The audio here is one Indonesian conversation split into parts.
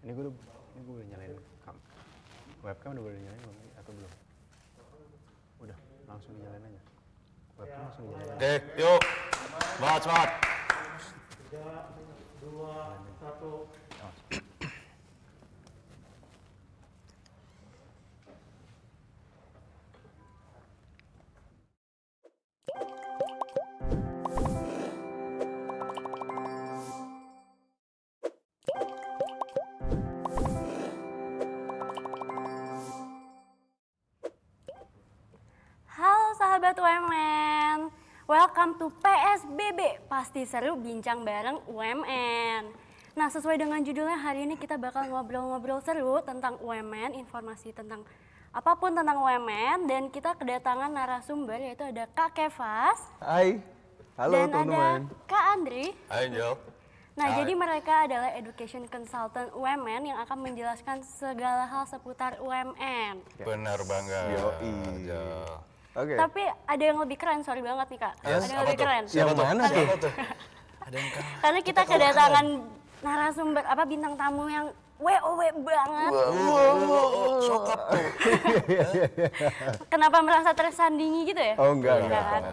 Ini gue udah nyalain webcam udah boleh nyalain belum atau belum? Udah, langsung dinyalain aja. Webcam langsung dinyalain. Oke, yuk. Semangat. 3, 2, 1. Sahabat UMN, welcome to PSBB, pasti seru bincang bareng UMN. Nah, sesuai dengan judulnya, hari ini kita bakal ngobrol-ngobrol seru tentang UMN, informasi tentang apapun tentang UMN, dan kita kedatangan narasumber yaitu ada Kak Kefas. Hai, halo dan teman-teman. ada Kak Andri. Hai Angel. Nah, jadi mereka adalah education consultant UMN yang akan menjelaskan segala hal seputar UMN. Benar banget. Yoi. Okay. Tapi ada yang lebih keren, sorry banget nih Kak. Yes, ada yang lebih keren. Yang mana tuh? Ada yang keren. Karena kita kedatangan narasumber bintang tamu yang WOW banget. Sokap tuh. Kenapa merasa tersandingi gitu ya? Oh enggak lah.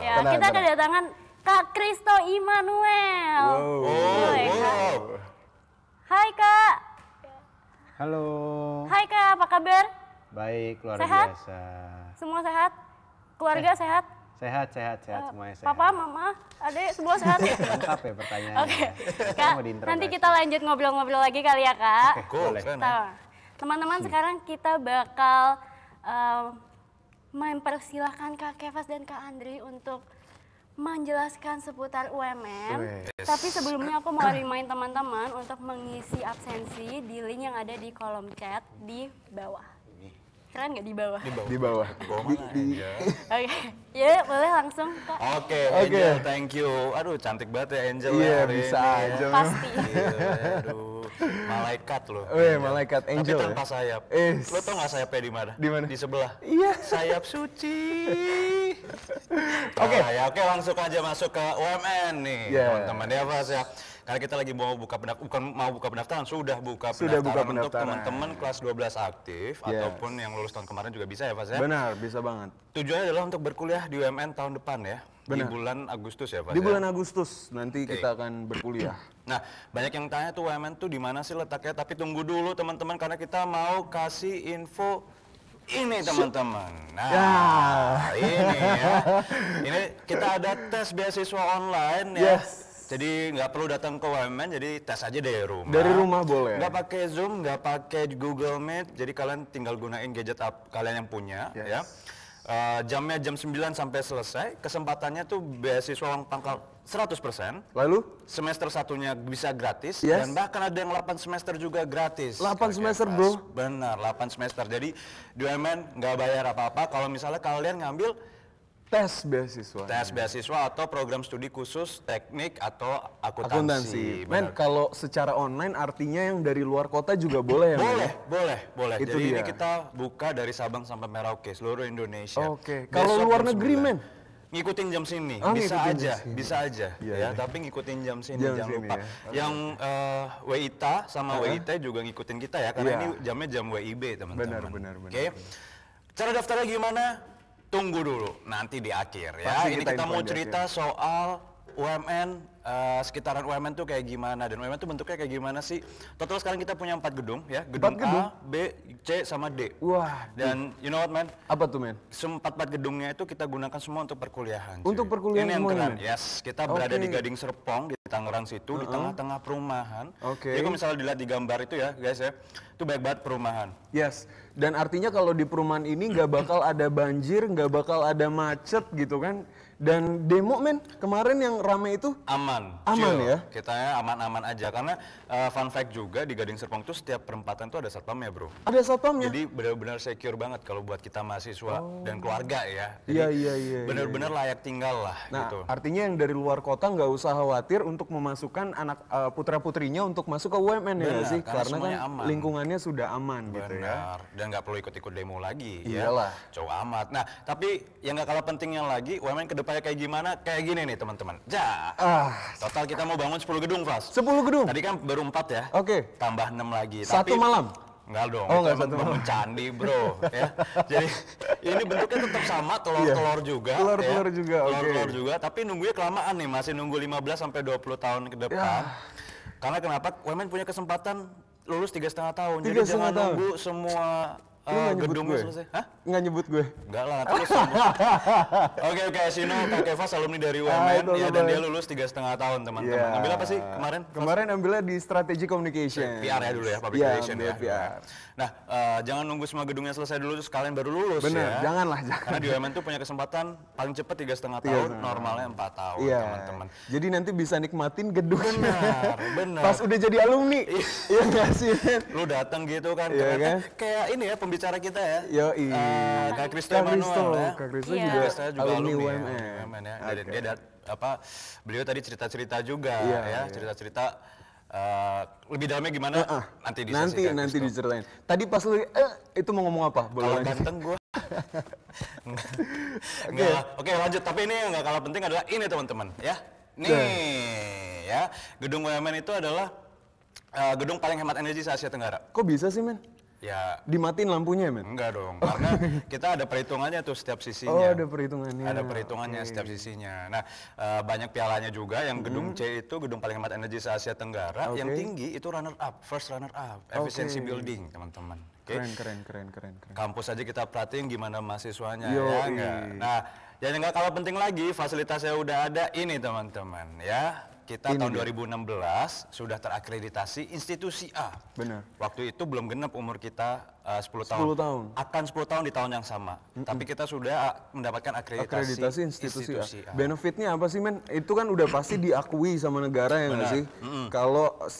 Ya, kita kedatangan Kak Kristo Immanuel. Wow. Hai Kak. Halo. Hai Kak, apa kabar? Baik, luar sehat? biasa. Semua sehat? Keluarga sehat? Sehat, semuanya sehat. Papa, mama, adik, semua sehat? Lengkap ya pertanyaannya. Oke, Kak, nanti kita lanjut ngobrol-ngobrol lagi kali ya Kak. Boleh. Teman-teman, sekarang kita bakal mempersilahkan Kak Kefas dan Kak Andri untuk menjelaskan seputar UMN. Tapi sebelumnya aku mau remind teman-teman untuk mengisi absensi di link yang ada di kolom chat di bawah. Keren nggak di bawah? Di bawah. Oke, ya boleh langsung Kak. Oke, Angel, thank you. Aduh, cantik banget ya Angel. Iya, bisa aja. Pasti. Aduh, malaikat loh. Malaikat Angel. Tapi tanpa sayap. Lo tau nggak sayapnya di mana? Di mana? Di sebelah. Iya. Sayap suci. Oke, langsung aja masuk ke UMN nih, teman-teman. Ya, Mas ya. Karena kita lagi mau buka pendaftaran, sudah buka pendaftaran untuk teman-teman kelas 12 aktif ataupun yang lulus tahun kemarin juga bisa ya, Pak ya? Benar, bisa banget. Tujuannya adalah untuk berkuliah di UMN tahun depan ya. Benar. Di bulan Agustus ya, Pak. Di bulan Agustus nanti kita akan berkuliah. Nah, banyak yang tanya tuh UMN tuh di mana sih letaknya? Tapi tunggu dulu teman-teman karena kita mau kasih info ini teman-teman. Nah, ini ya. Ini kita ada tes beasiswa online ya. Jadi nggak perlu datang ke UMN, jadi tes aja dari rumah. Dari rumah boleh. Nggak pakai Zoom, nggak pakai Google Meet, jadi kalian tinggal gunain gadget kalian yang punya ya. Jamnya jam 9 sampai selesai, kesempatannya tuh beasiswa uang pangkal 100%. Lalu? Semester satunya bisa gratis, dan bahkan ada yang 8 semester juga gratis. 8 semester bro? Benar, 8 semester. Jadi di UMN nggak bayar apa-apa kalau misalnya kalian ngambil tes beasiswa. Tes beasiswa atau program studi khusus teknik atau akuntansi. Men, kalau secara online artinya yang dari luar kota juga boleh ya? Boleh. Jadi ini kita buka dari Sabang sampai Merauke, seluruh Indonesia. Oke. Kalau luar negeri, men? Ngikutin jam sini, bisa aja ya. Tapi ngikutin jam sini, jangan lupa. Yang WITA sama WIT juga ngikutin kita ya, karena ini jamnya jam WIB teman-teman. Benar. Oke. Cara daftarnya gimana? Tunggu dulu, nanti di akhir ya. Ini kita mau cerita soal UMN, sekitaran UMN tuh kayak gimana, dan UMN tuh bentuknya kayak gimana sih. Total sekarang kita punya 4 gedung ya, gedung A, B, C, sama D. Wah. Dan you know what man? Apa tuh men? 4 gedungnya itu kita gunakan semua untuk perkuliahan. Untuk perkuliahan ini yang semuanya? keren, kita berada di Gading Serpong, di Tangerang situ, di tengah-tengah perumahan. Jadi kalau misalnya dilihat di gambar itu ya guys ya, itu banyak banget perumahan. Dan artinya kalau di perumahan ini nggak bakal ada banjir, nggak bakal ada macet gitu kan. Dan demo men, kemarin yang rame itu aman ya? Kita aman-aman aja, karena fun fact juga di Gading Serpong itu setiap perempatan tuh ada satpamnya bro. Ada satpamnya? Jadi benar-benar secure banget kalau buat kita mahasiswa dan keluarga ya. Iya. Benar-benar layak tinggal lah gitu. Nah, artinya yang dari luar kota nggak usah khawatir untuk memasukkan anak putra-putrinya untuk masuk ke UMN ya nggak sih? karena Karena kan semuanya aman. lingkungannya sudah aman gitu ya. Benar, dan nggak perlu ikut-ikut demo lagi. Iyalah. Ya. Jauh amat. Nah, tapi yang nggak kalah pentingnya lagi, UMN kedepannya kayak gimana? Kayak gini nih teman-teman. Total kita mau bangun 10 gedung, Fas. 10 gedung? Tadi kan baru 4 ya. Oke. Tambah 6 lagi. Satu malam? Enggak dong, Oh, itu enggak emang satu bangun candi bro. Ya. Jadi ini bentuknya tetap sama, telur-telur juga. Telur-telur ya. juga, oke. Telur-telur juga, tapi nunggunya kelamaan nih, masih nunggu 15-20 tahun ke depan. Karena kenapa? UMN punya kesempatan lulus 3,5 tahun. Jadi 3,5 jangan tahun. nunggu semua Lu nggak nyebut gedungnya gue? selesai. Hah? Nggak nyebut gue? Enggak lah, nanti lu sebut. Oke, Sino Kakevas alumni dari UMN, itu ya, dan boleh. dia lulus 3,5 tahun teman-teman. Iya. Ambil apa sih kemarin? Kemarin ambilnya di Strategic Communication. PR ya dulu ya, Public Iya, Relation ambil ya. PR. Nah, jangan nunggu semua gedungnya selesai dulu terus kalian baru lulus Bener, ya. janganlah, jangan. Karena di UMN tuh punya kesempatan paling cepat 3,5 tahun, normalnya 4 tahun, Iya. teman-teman. Jadi nanti bisa nikmatin gedung. Benar. Pas udah jadi alumni. Iya nggak sih? Men? Lu datang gitu kan, Iya ternyata kan? kayak ini ya pembicara kita ya. Yoi. Kak Kristo Kak Kristo, Emanuel ya. Kak Kristo Iya. juga, Saya juga alumni alumni UMN. ya. Dia beliau tadi cerita-cerita juga Iya, ya, cerita-cerita lebih dalamnya gimana nanti Nanti disasi Kak Kristo. diceritain. Tadi pas lu itu mau ngomong apa? Boleh Kalau lanjut? ganteng gue. Enggak. Oke, lanjut. Tapi ini yang nggak kalah penting adalah ini teman-teman ya. Nih ya, gedung UMN itu adalah gedung paling hemat energi se Asia Tenggara. Kok bisa sih men? Ya Dimatiin lampunya men? enggak dong, karena kita ada perhitungannya tuh setiap sisinya. Oh ada perhitungannya. Ada perhitungannya setiap sisinya. Nah, banyak pialanya juga. Yang gedung C itu gedung paling hemat energi se Asia Tenggara. Yang tinggi itu runner up, first runner up, efficiency building, teman-teman. Oke. Keren. Kampus aja kita perhatiin gimana mahasiswanya Yoi. ya enggak. Nah, yang nggak kalah penting lagi fasilitasnya udah ada ini teman-teman ya. Kita Ini tahun dia. 2016 sudah terakreditasi institusi A. Benar. Waktu itu belum genap umur kita 10 10 tahun. Akan 10 tahun di tahun yang sama. Tapi kita sudah mendapatkan Akreditasi institusi A. A. Benefitnya apa sih men? Itu kan udah pasti diakui sama negara ya nggak Benar. sih?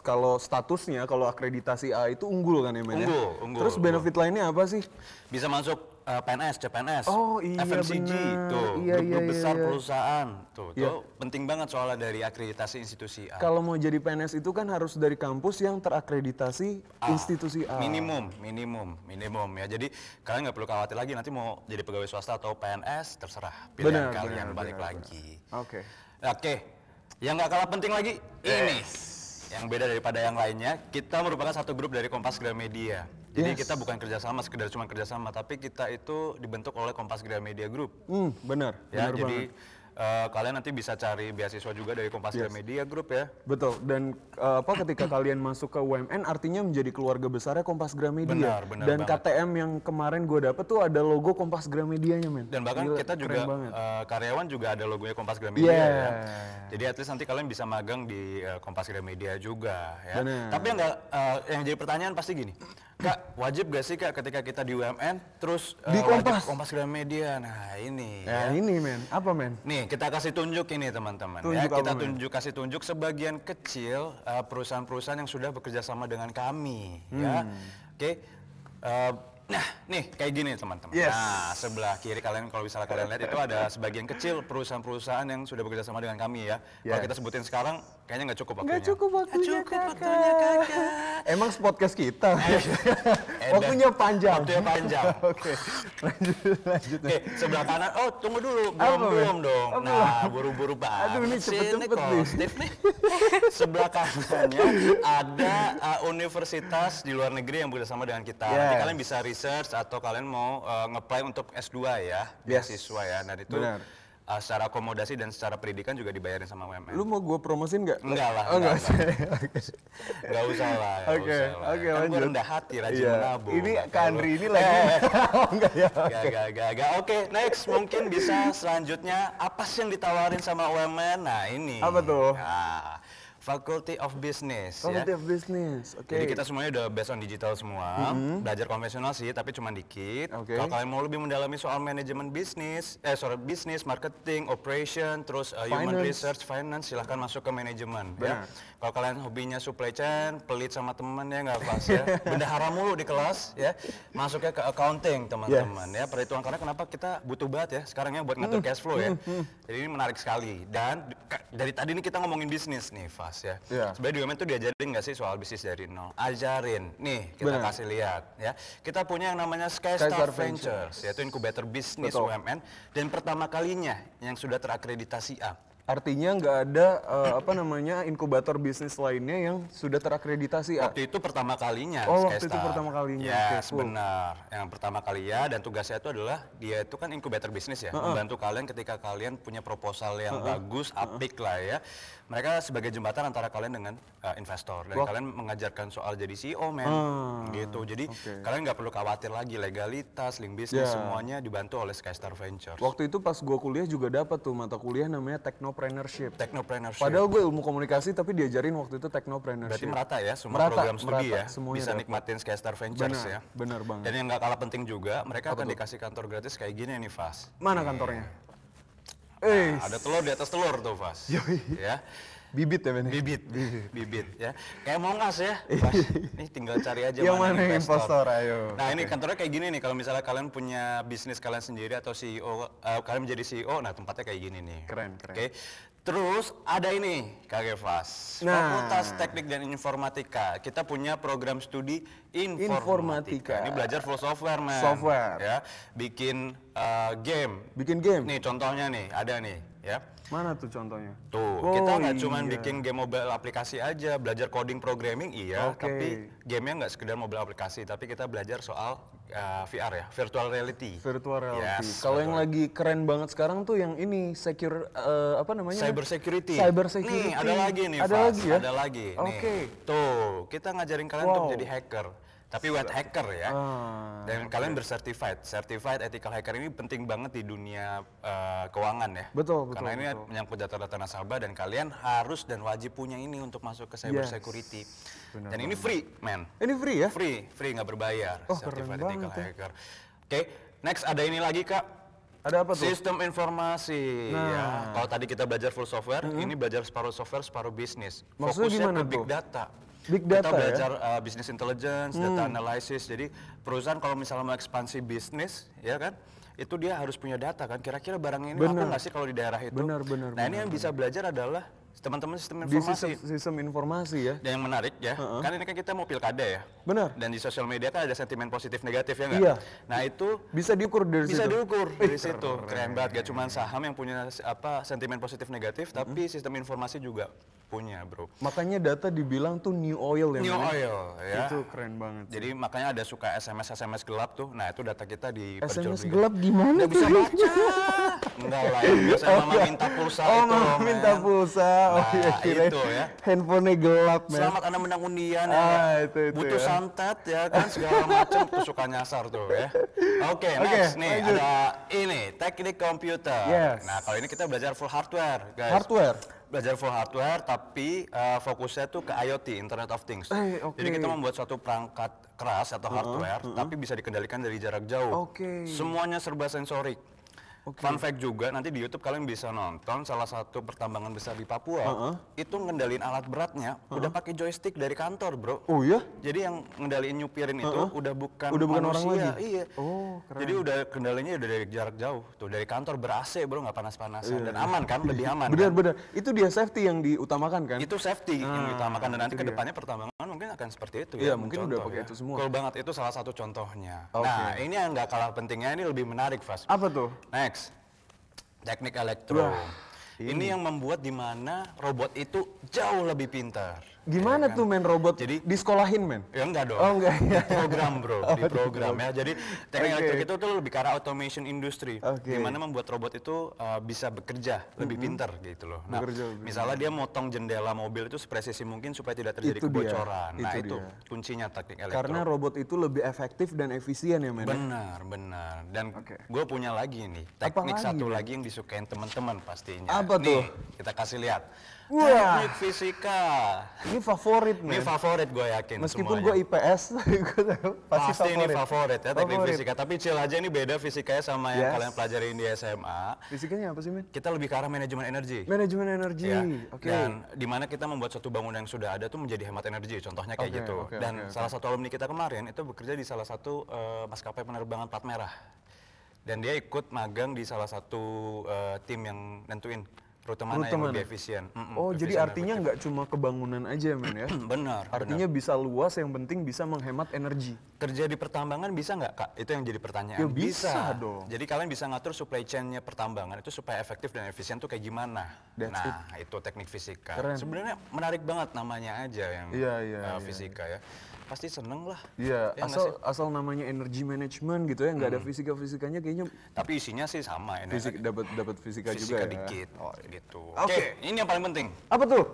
Kalau statusnya, kalau akreditasi A itu unggul kan ya men? ya? Unggul, Terus benefit lainnya apa sih? Bisa masuk PNS, CPNS, Oh, iya, FMCG, benar. tuh, Iya, grup-grup iya, besar iya. perusahaan, tuh, Iya. tuh penting banget soalnya dari akreditasi institusi A. Kalau mau jadi PNS itu kan harus dari kampus yang terakreditasi institusi A. minimum ya. Jadi kalian nggak perlu khawatir lagi nanti mau jadi pegawai swasta atau PNS terserah pilihan kalian balik lagi. Oke. Oke, yang nggak kalah penting lagi ini, yang beda daripada yang lainnya, kita merupakan satu grup dari Kompas Gramedia. Jadi kita bukan kerjasama sekedar cuma kerjasama, tapi kita itu dibentuk oleh Kompas Gramedia Group. Benar. Ya, benar jadi banget. kalian nanti bisa cari beasiswa juga dari Kompas Gramedia Group ya. Betul. Dan ketika kalian masuk ke UMN artinya menjadi keluarga besarnya Kompas Gramedia. Benar Dan banget. KTM yang kemarin gue dapet tuh ada logo Kompas Gramedianya men. Dan bahkan Gila, kita juga keren banget. karyawan juga ada logonya Kompas Gramedia Iya. ya. Jadi at least nanti kalian bisa magang di Kompas Gramedia juga ya. Benar. Tapi yang jadi pertanyaan pasti gini, Kak, wajib gak sih Kak ketika kita di UMN terus Di wajib Kompas? Kompas Gramedia? Nah ini Ya ini men, apa men? Nih, kita kasih tunjuk ini teman-teman Tunjuk ya. apa, Kita Men? kasih tunjuk sebagian kecil perusahaan-perusahaan yang sudah bekerja sama dengan kami ya. Oke. Nah, nih kayak gini teman-teman. Yes. Nah, sebelah kiri kalian kalau misalnya kalian lihat itu ada sebagian kecil perusahaan-perusahaan yang sudah bekerja sama dengan kami ya. Kalau Yes. kita sebutin sekarang kayaknya nggak cukup waktunya. Nggak cukup waktunya, waktunya kakak. Emang podcast kita. Waktunya panjang. Waktunya panjang. Oke. Lanjut. Oke, sebelah kanan. Oh, tunggu dulu. Apa, Belum Men? dong. Oh, Nah, buru-buru banget. Aduh, ini sih, cepet-cepet nih. Kostif nih. Sebelah kanannya ada universitas di luar negeri yang bekerjasama dengan kita. Nanti Yes. kalian bisa research atau kalian mau nge-apply untuk S2 ya, Yes. beasiswa ya. Dan itu Benar. secara akomodasi dan secara pendidikan juga dibayarin sama UMN. Lu mau gue promosin nggak? Enggak lah, Oh enggak, enggak. Nggak usah lah. nggak Oke, usah lah. oke, Kan gua lanjut. rendah hati, rajin Iya. menabung. Ini Makanya Kak lu- Andri ini lagi. Oh, enggak ya. Gak. Oke, next mungkin bisa selanjutnya apa sih yang ditawarin sama UMN? Nah ini. Apa tuh? Nah, Faculty of Business. Faculty Ya. of Business. Oke. Jadi kita semuanya udah based on digital semua, belajar konvensional sih, tapi cuma dikit. Oke. Kalau kalian mau lebih mendalami soal manajemen bisnis, bisnis, marketing, operation, terus human Finance. research, finance, silahkan masuk ke manajemen. Benar. Ya. Kalau kalian hobinya supply chain, pelit sama temen ya nggak pas ya, bendahara mulu di kelas ya, masuknya ke accounting teman-teman ya, perhitungan karena kenapa kita butuh banget ya sekarang ya buat ngatur cash flow ya. Jadi ini menarik sekali dan dari tadi ini kita ngomongin bisnis nih, Fas ya. Iya. Sebenarnya di UMN tuh diajarin nggak sih soal bisnis dari nol? Ajarin. Nih, kita Benar. kasih lihat ya. Kita punya yang namanya Skystar Skystar Ventures. Ventures, yaitu inkubator bisnis Betul. UMN dan pertama kalinya yang sudah terakreditasi A. Artinya nggak ada inkubator bisnis lainnya yang sudah terakreditasi A. Waktu itu pertama kalinya Oh, waktu Skystar. itu pertama kalinya. Yes, Oke, cool. benar. Yang pertama kali ya, dan tugasnya itu adalah dia itu kan inkubator bisnis ya, membantu kalian ketika kalian punya proposal yang bagus, apik lah ya. Mereka sebagai jembatan antara kalian dengan investor dan kalian mengajarkan soal jadi CEO men, gitu. Jadi kalian nggak perlu khawatir lagi legalitas, link bisnis Ya. semuanya dibantu oleh Skystar Ventures. Waktu itu pas gua kuliah juga dapat tuh mata kuliah namanya Technopreneurship. Technopreneurship. Padahal gue ilmu komunikasi tapi diajarin waktu itu Berarti Technopreneurship. merata ya semua Merata, program studi merata, ya, semuanya bisa dapat. nikmatin Skystar Ventures Benar, ya. benar banget. Dan yang nggak kalah penting juga, mereka akan dikasih kantor gratis kayak gini nih, Fas. Mana kantornya? Ada telur di atas telur tuh, Fas. Ya, Bibit ya Ben? bibit ya. Kayak Mongas ya, Fas. Nih tinggal cari aja Yang mana yang investor. impostor, ayo. Nah, ini kantornya kayak gini nih, kalau misalnya kalian punya bisnis kalian sendiri atau CEO, kalian menjadi CEO, nah tempatnya kayak gini nih. Keren, keren. Oke. Terus ada ini, Kak Fas. Nah. Fakultas Teknik dan Informatika. Kita punya program studi Informatika. Ini belajar full software, man. Software. Ya, bikin game. Bikin game? Nih contohnya nih, ada nih, ya. Mana tuh contohnya? Tuh, Oh, kita nggak cuma iya. bikin game mobile aplikasi aja, belajar coding programming iya, Oke. tapi gamenya nggak sekedar mobile aplikasi, tapi kita belajar soal VR ya, virtual reality. Virtual reality. Yes, Kalau yang betul. lagi keren banget sekarang tuh yang ini secure apa namanya? Cyber security. Cyber security. Nih, ada lagi nih, Ada Fas. lagi ya? Ada lagi. nih. Oke. Tuh, kita ngajarin kalian untuk Wow. jadi hacker. Tapi white hacker ya. Ah, Dan kalian bersertified. Certified ethical hacker ini penting banget di dunia keuangan ya. Betul, betul, Karena ini betul. menyangkut data-data nasabah dan kalian harus dan wajib punya ini untuk masuk ke cyber Yes. security. Benar Dan ini free, man. Ini free ya? Free nggak berbayar. Oh, keren Certified banget ethical ya. hacker. Oke, next ada ini lagi, Kak. Ada apa tuh? Sistem informasi. Nah. Ya. Kalau tadi kita belajar full software, ini belajar separuh software, separuh bisnis. Maksudnya Fokusnya gimana ke big tuh? data. Big Kita data ya? belajar business intelligence, data analysis. Jadi perusahaan kalau misalnya mau ekspansi bisnis, ya kan, itu dia harus punya data kan. Kira-kira barang ini laku Benar. nggak sih kalau di daerah itu? Benar, benar, Nah ini yang bisa belajar adalah teman-teman sistem Di informasi. sistem informasi ya? Dan yang menarik ya, kan ini kan kita mau pilkada ya. Benar. Dan di sosial media kan ada sentimen positif negatif ya nggak? Iya. Nah itu Bisa diukur dari bisa situ? diukur dari situ. Keren banget, gak cuma saham yang punya sentimen positif negatif, tapi sistem informasi juga punya, bro. Makanya data dibilang tuh new oil ya? New Men? oil ya. Itu keren banget. Jadi makanya ada suka SMS gelap tuh. Nah, itu data kita SMS diperjualbelikan. gelap gimana Nggak bisa tuh? baca. Enggak lah, yang biasanya mama minta pulsa Oh, itu. mama minta men. pulsa. Oh Nah, iya, kirain itu ya. handphonenya gelap, men. Selamat Anda menang undian ya. Ah, itu Butuh ya. santet ya kan segala macam tuh suka nyasar tuh ya. Oke, next nih lanjut. ada ini teknik komputer. Yes. Nah, kalau ini kita belajar full hardware, guys. Hardware? Belajar full hardware tapi fokusnya tuh ke IoT, Internet of Things. Oke. Jadi kita membuat suatu perangkat keras atau hardware tapi bisa dikendalikan dari jarak jauh. Oke. Semuanya serba sensorik. Fun fact juga, nanti di YouTube kalian bisa nonton salah satu pertambangan besar di Papua. Itu ngendalin alat beratnya udah pakai joystick dari kantor, bro. Oh iya? Jadi yang ngendaliin nyupirin itu udah bukan orang manusia. lagi? Iya. Oh, keren. Jadi udah kendalinya udah dari jarak jauh. Tuh dari kantor ber-AC, bro, nggak panas-panasan dan aman kan, lebih aman. kan? Benar-benar. Itu dia safety yang diutamakan kan? Itu safety yang diutamakan dan nanti itu dia. kedepannya pertambangan mungkin akan seperti itu Iya, ya. mungkin mencontoh udah pakai ya. itu semua. Cool banget, itu salah satu contohnya. Oke. Nah, ini yang nggak kalah pentingnya, ini lebih menarik, Fas. Apa tuh? Next, teknik elektro. Wah, ini yang membuat di mana robot itu jauh lebih pintar. Gimana tuh men robot? Jadi- disekolahin men? Ya enggak dong. Oh, enggak, ya. Di program bro, di program ya. Jadi teknik Oke. elektrik itu tuh lebih ke arah automation industry. Oke. Gimana membuat robot itu bisa bekerja lebih pintar gitu loh. Nah, Bekerja lebih misalnya dia motong jendela mobil itu sepresisi mungkin supaya tidak terjadi Itu dia, kebocoran. Nah, itu itu dia. kuncinya teknik elektro. Karena robot itu lebih efektif dan efisien ya men? Benar, benar. Dan Oke. gue punya lagi nih, Apa teknik lagi, satu men? lagi yang disukain teman-teman pastinya. Apa Nih, tuh? kita kasih lihat. Wah. Teknik fisika. Ini favorit Ini men. favorit gue yakin Meskipun semuanya. gue IPS, gue tahu Pasti ini favorit ya teknik Favorit. fisika. Tapi chill aja ini beda fisikanya sama yang Yes. kalian pelajarin di SMA. Fisikanya apa sih men? Kita lebih ke arah manajemen energi. Manajemen energi. Ya. Oke. Dan di mana kita membuat suatu bangunan yang sudah ada tuh menjadi hemat energi. Contohnya kayak Oke, gitu. oke, Dan oke, salah satu alumni kita kemarin itu bekerja di salah satu maskapai penerbangan plat merah. Dan dia ikut magang di salah satu tim yang nentuin rute mana Rute yang mana? lebih efisien. Oh, jadi efisien dan artinya nggak cuma kebangunan aja men ya? benar. Artinya bisa luas, yang penting bisa menghemat energi. Kerja di pertambangan bisa nggak kak? Itu yang jadi pertanyaan. Ya, bisa dong. Jadi kalian bisa ngatur supply chain-nya pertambangan itu supaya efektif dan efisien tuh kayak gimana? That's Nah itu teknik fisika. Keren. Sebenarnya menarik banget namanya aja yang Iya, iya, iya. fisika ya. Pasti seneng lah. Iya, Ya nggak sih? asal namanya energy management gitu ya, nggak ada fisika-fisikanya kayaknya Tapi isinya sih sama. Ini dapat fisika fisika juga ya. dikit. Gitu. Oke. Oke, ini yang paling penting. Apa tuh?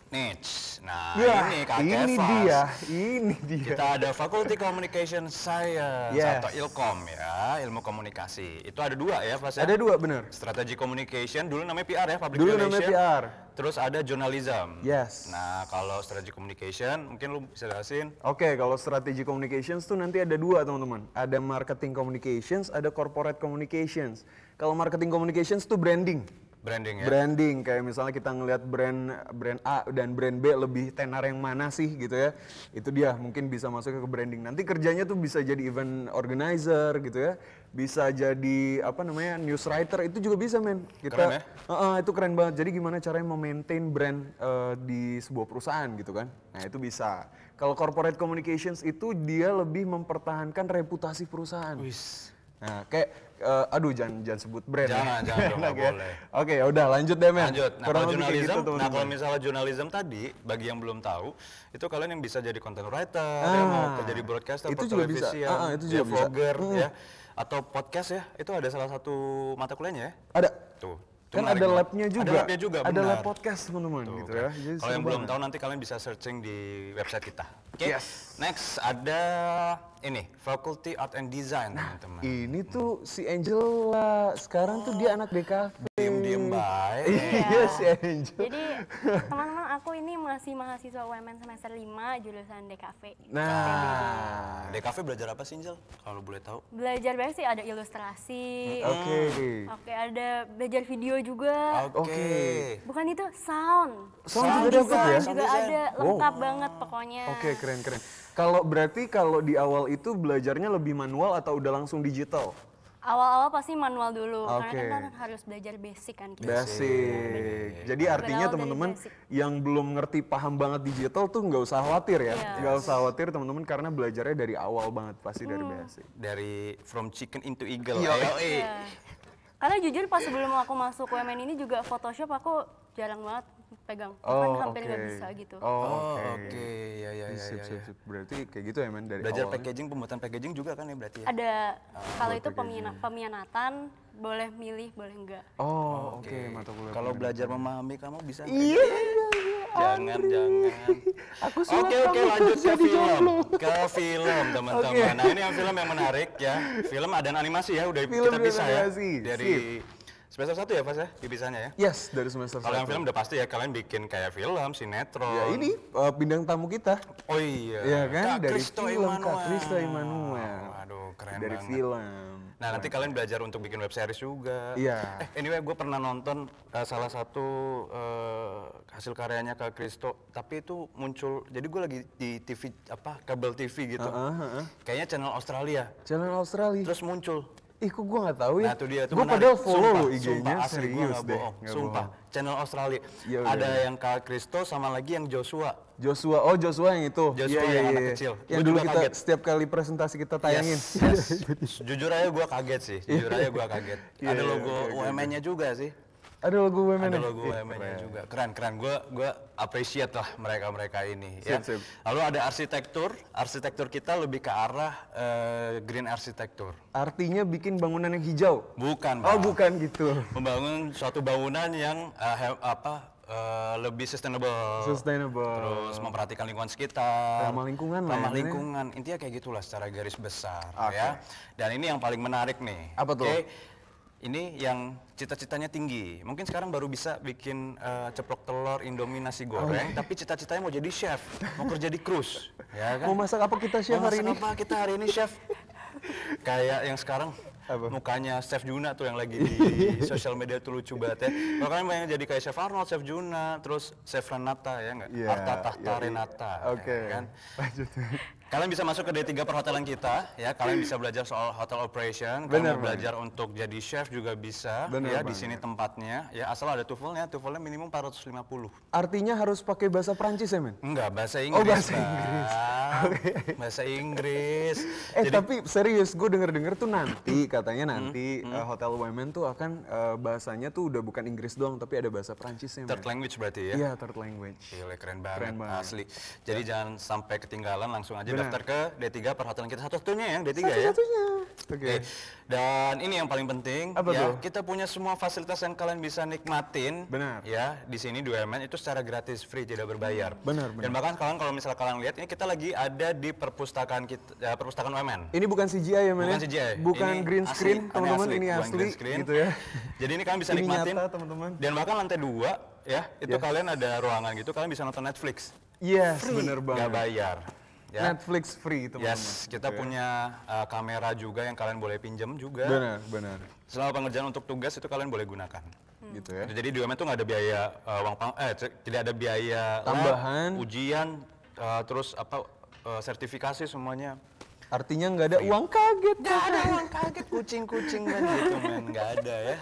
Nih, nah Ya, ini Kak ini Kevas. ini dia. Kita ada Faculty Communication Science Yes. atau Ilkom ya, ilmu komunikasi. Itu ada dua ya, Pas ya? Ada dua bener. Strategy Communication, dulu namanya PR ya, Public Dulu Relation. namanya PR. Terus ada Journalism. Yes. Nah, kalau Strategy Communication, mungkin lu bisa jelasin. Oke, kalau strategi communications tuh nanti ada dua teman-teman. Ada marketing communications, ada corporate communications. Kalau marketing communications tuh branding. Branding ya. Branding, kayak misalnya kita ngelihat brand A dan brand B lebih tenar yang mana sih gitu ya. Itu dia mungkin bisa masuk ke branding. Nanti kerjanya tuh bisa jadi event organizer gitu ya. Bisa jadi apa namanya news writer, itu juga bisa men. Keren ya? Itu keren banget. Jadi gimana caranya memaintain brand di sebuah perusahaan gitu kan. Nah itu bisa. Kalau corporate communications itu dia lebih mempertahankan reputasi perusahaan. Wis. Nah, kayak aduh jangan sebut brand. Jangan, ya. jangan dong, Enak nggak ya. boleh. Oke, ya udah lanjut deh, men. Lanjut. Nah, Kurang kalau lebih kayak jurnalism, gitu, nah teman-teman. kalau misalnya jurnalism tadi, bagi yang belum tahu, itu kalian yang bisa jadi content writer, ya, mau kerja di broadcaster, itu juga bisa. pertelevisian, Itu ya, juga bisa. vlogger, ya, atau podcast ya, itu ada salah satu mata kuliahnya ya. Ada. Tuh. itu Kan menarik ada banget. labnya juga. Ada labnya juga, Ada benar. lab podcast, teman-teman, Tuh, gitu kan. ya. Jadi Kalau seru yang belum banget. tahu nanti kalian bisa searching di website kita. Oke. Yes. Next ada ini Faculty Art and Design, teman-teman. Ini tuh si Angela, sekarang tuh dia anak DKV. Diem-diem baik. Iya si Angel. Jadi teman-teman aku ini masih mahasiswa UMN semester 5 jurusan DKV. Nah, DKV belajar apa sih, Angel? Kalau boleh tahu. Belajar banyak sih, ada ilustrasi. oke. Oke, ada belajar video juga. Oke. Bukan itu, sound. Sound juga dapat ya? Juga ada, lengkap banget pokoknya. Oke, keren. Kalau berarti kalau di awal itu belajarnya lebih manual atau udah langsung digital? Awal-awal pasti manual dulu, Oke. karena kan harus belajar basic kan kita. Basic. Jadi artinya Berawal dari teman-teman basic. yang belum ngerti paham banget digital tuh nggak usah khawatir ya. Iya. Nggak usah khawatir teman-teman karena belajarnya dari awal banget pasti dari basic. Dari from chicken into eagle. Iya. Ayo, Iya. Karena jujur pas sebelum aku masuk UMN ini juga Photoshop aku jarang banget pegang. Bahkan hampir nggak bisa gitu. Oh, Oh, oke. oke. Ya. Sip. Berarti kayak gitu ya men dari Belajar awalnya. packaging, pembuatan packaging juga kan ya berarti ya? Ada, kalau itu pemianatan, boleh milih, boleh enggak. Oh, oke, mata kuliah. Kalau belajar memahami kamu bisa nggak? Iya. Jangan. Aku sulap Oke, kamu lanjut ke jadi film. jomblo. Ke film, teman-teman. Oke. Nah, ini yang film yang menarik ya. Film ada animasi ya, udah Film kita dan bisa ya. animasi. Dari semester 1 ya, Pas ya? Dipisahnya ya. Yes, dari semester Kalau yang 1. film udah pasti ya, kalian bikin kayak film, sinetron. Ya ini bintang tamu kita. Oh iya. Iya kan Kak dari Christo film Kak Immanuel. Krista Immanuel. Waduh, keren Dari banget. film. Nah, nanti kalian belajar untuk bikin web series juga. Iya. Anyway, gue pernah nonton salah satu hasil karyanya Kak Christo, tapi itu muncul, jadi gue lagi di TV, kabel TV gitu. Kayaknya channel Australia. Channel Australia. Terus muncul. Ih kok gue gak tahu ya. Nah, itu dia tuh Gue menarik. padahal follow Sumpah, lo IG-nya sumpah, asli, gua serius nggak deh. bohong. Nggak Sumpah, bohong. channel Australia. Ya udah, Ada udah. yang Kak Christo sama lagi yang Joshua. Joshua, oh Joshua yang itu. Joshua Iya, yang iya, anak iya. kecil. Yang Gua dulu juga kita kaget. setiap kali presentasi kita tayangin. Jujur aja gue kaget sih. Jujur aja gue kaget. Iya, Ada iya, logo oke, oke. UMN-nya juga sih. Ada logo UMN. Ada logo UMN-nya juga. Keren. Gue appreciate lah mereka ini. Ya. Sip. Lalu ada arsitektur kita lebih ke arah green arsitektur. Artinya bikin bangunan yang hijau. Bukan, Oh, Bang. bukan gitu. Membangun suatu bangunan yang lebih sustainable. Terus memperhatikan lingkungan sekitar. Ramah lingkungan lah Ramah ya, lingkungan. Intinya kayak gitulah secara garis besar Oke. ya. Dan ini yang paling menarik nih. Apa tuh? Oke. Ini yang cita-citanya tinggi. Mungkin sekarang baru bisa bikin ceplok telur, Indomie, nasi goreng, tapi cita-citanya mau jadi chef, mau kerja di cruise, ya kan? Mau masak apa kita chef Mau hari masak ini? apa kita hari ini chef? Kayak yang sekarang Apa? mukanya Chef Juna tuh yang lagi di sosial media tuh lucu banget ya. Kalau kalian pengen jadi kayak Chef Arnold, Chef Juna, terus Chef Renata ya nggak? Iya, Arta Tahta iya. Renata. Oke. ya kan? Lanjut. Kalian bisa masuk ke D3 perhotelan kita, ya. Kalian bisa belajar soal hotel operation. Kalian Benar, mau belajar untuk jadi chef juga bisa, Benar ya. Di banget. sini tempatnya, ya. Asal ada TOEFL-nya minimum 450. Artinya harus pakai bahasa Prancis ya, men? Enggak, bahasa Inggris. bahasa Bang. Inggris. Bahasa Inggris. Tapi serius, gue denger-denger tuh katanya nanti Hotel Women tuh akan bahasanya tuh udah bukan Inggris doang, tapi ada bahasa Prancisnya. Third language berarti ya? Iya, third language. Gila, keren banget, Keren banget. asli. Jadi jangan sampai ketinggalan, langsung aja Benar. daftar ke D3 perhotelan kita. Satu-satunya yang D3 ya? Satu-satunya. Oke. Dan ini yang paling penting, Apa ya, tuh? kita punya semua fasilitas yang kalian bisa nikmatin. Benar. Ya, di sini di UMN itu secara gratis, free, tidak berbayar. Benar. Dan bahkan kalau misalnya kalian lihat, ini kita lagi ada di perpustakaan kita, perpustakaan UMN. Ini bukan CGI ya, men? Bukan ya? CGI. Bukan Ini green asli, screen, ini teman-teman. asli, Ini bukan asli, green screen. gitu ya. Jadi ini kalian bisa Ini nikmatin. nyata, teman-teman. Dan bahkan lantai 2, ya, itu Ya. kalian ada ruangan gitu, kalian bisa nonton Netflix. Yes, Free, bener banget. nggak bayar. Ya. Netflix free, teman-teman. Yes, kita Gitu ya. punya kamera juga yang kalian boleh pinjam juga. Benar. Selama pengerjaan untuk tugas itu kalian boleh gunakan. Gitu ya. Jadi di UMN itu nggak ada biaya tidak ada biaya lab, Tambahan. ujian, terus sertifikasi semuanya. Artinya nggak ada uang kaget. Nggak ada uang kaget, kucing-kucing kan gitu men, nggak ada ya.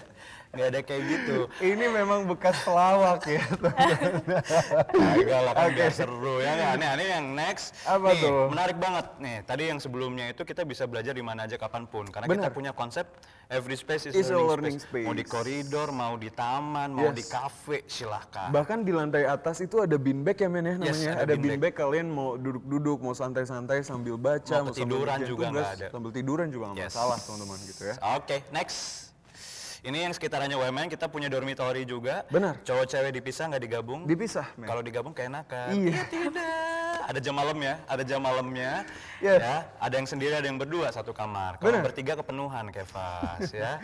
Nggak ada kayak gitu. Ini memang bekas pelawak ya. Kagak lah, kan biar seru ya nggak? Nih yang next. Apa nih, tuh? menarik banget nih. Tadi yang sebelumnya itu kita bisa belajar di mana aja kapanpun. Karena kita Benar. punya konsep every space Is is a a learning learning space. Mau di space. koridor, mau di taman, mau Yes. di kafe, silahkan. Bahkan di lantai atas itu ada beanbag ya, men ya, Yes, namanya. ada Ada beanbag. beanbag, kalian mau duduk-duduk, mau santai-santai sambil baca, Mau sambil ketiduran ngerjain juga tugas, nggak ada. Sambil tiduran juga nggak Yes. masalah, teman-teman gitu ya. Oke, next. Ini yang sekitarannya UMN, kita punya dormitory juga. Benar. Cowok cewek dipisah, nggak digabung. Dipisah, men. Kalau digabung keenakan. Iya. Tidak. Ada jam malamnya, Yes. Ya, ada yang sendiri, ada yang berdua satu kamar. Kalau Benar. bertiga kepenuhan kayak Fas ya.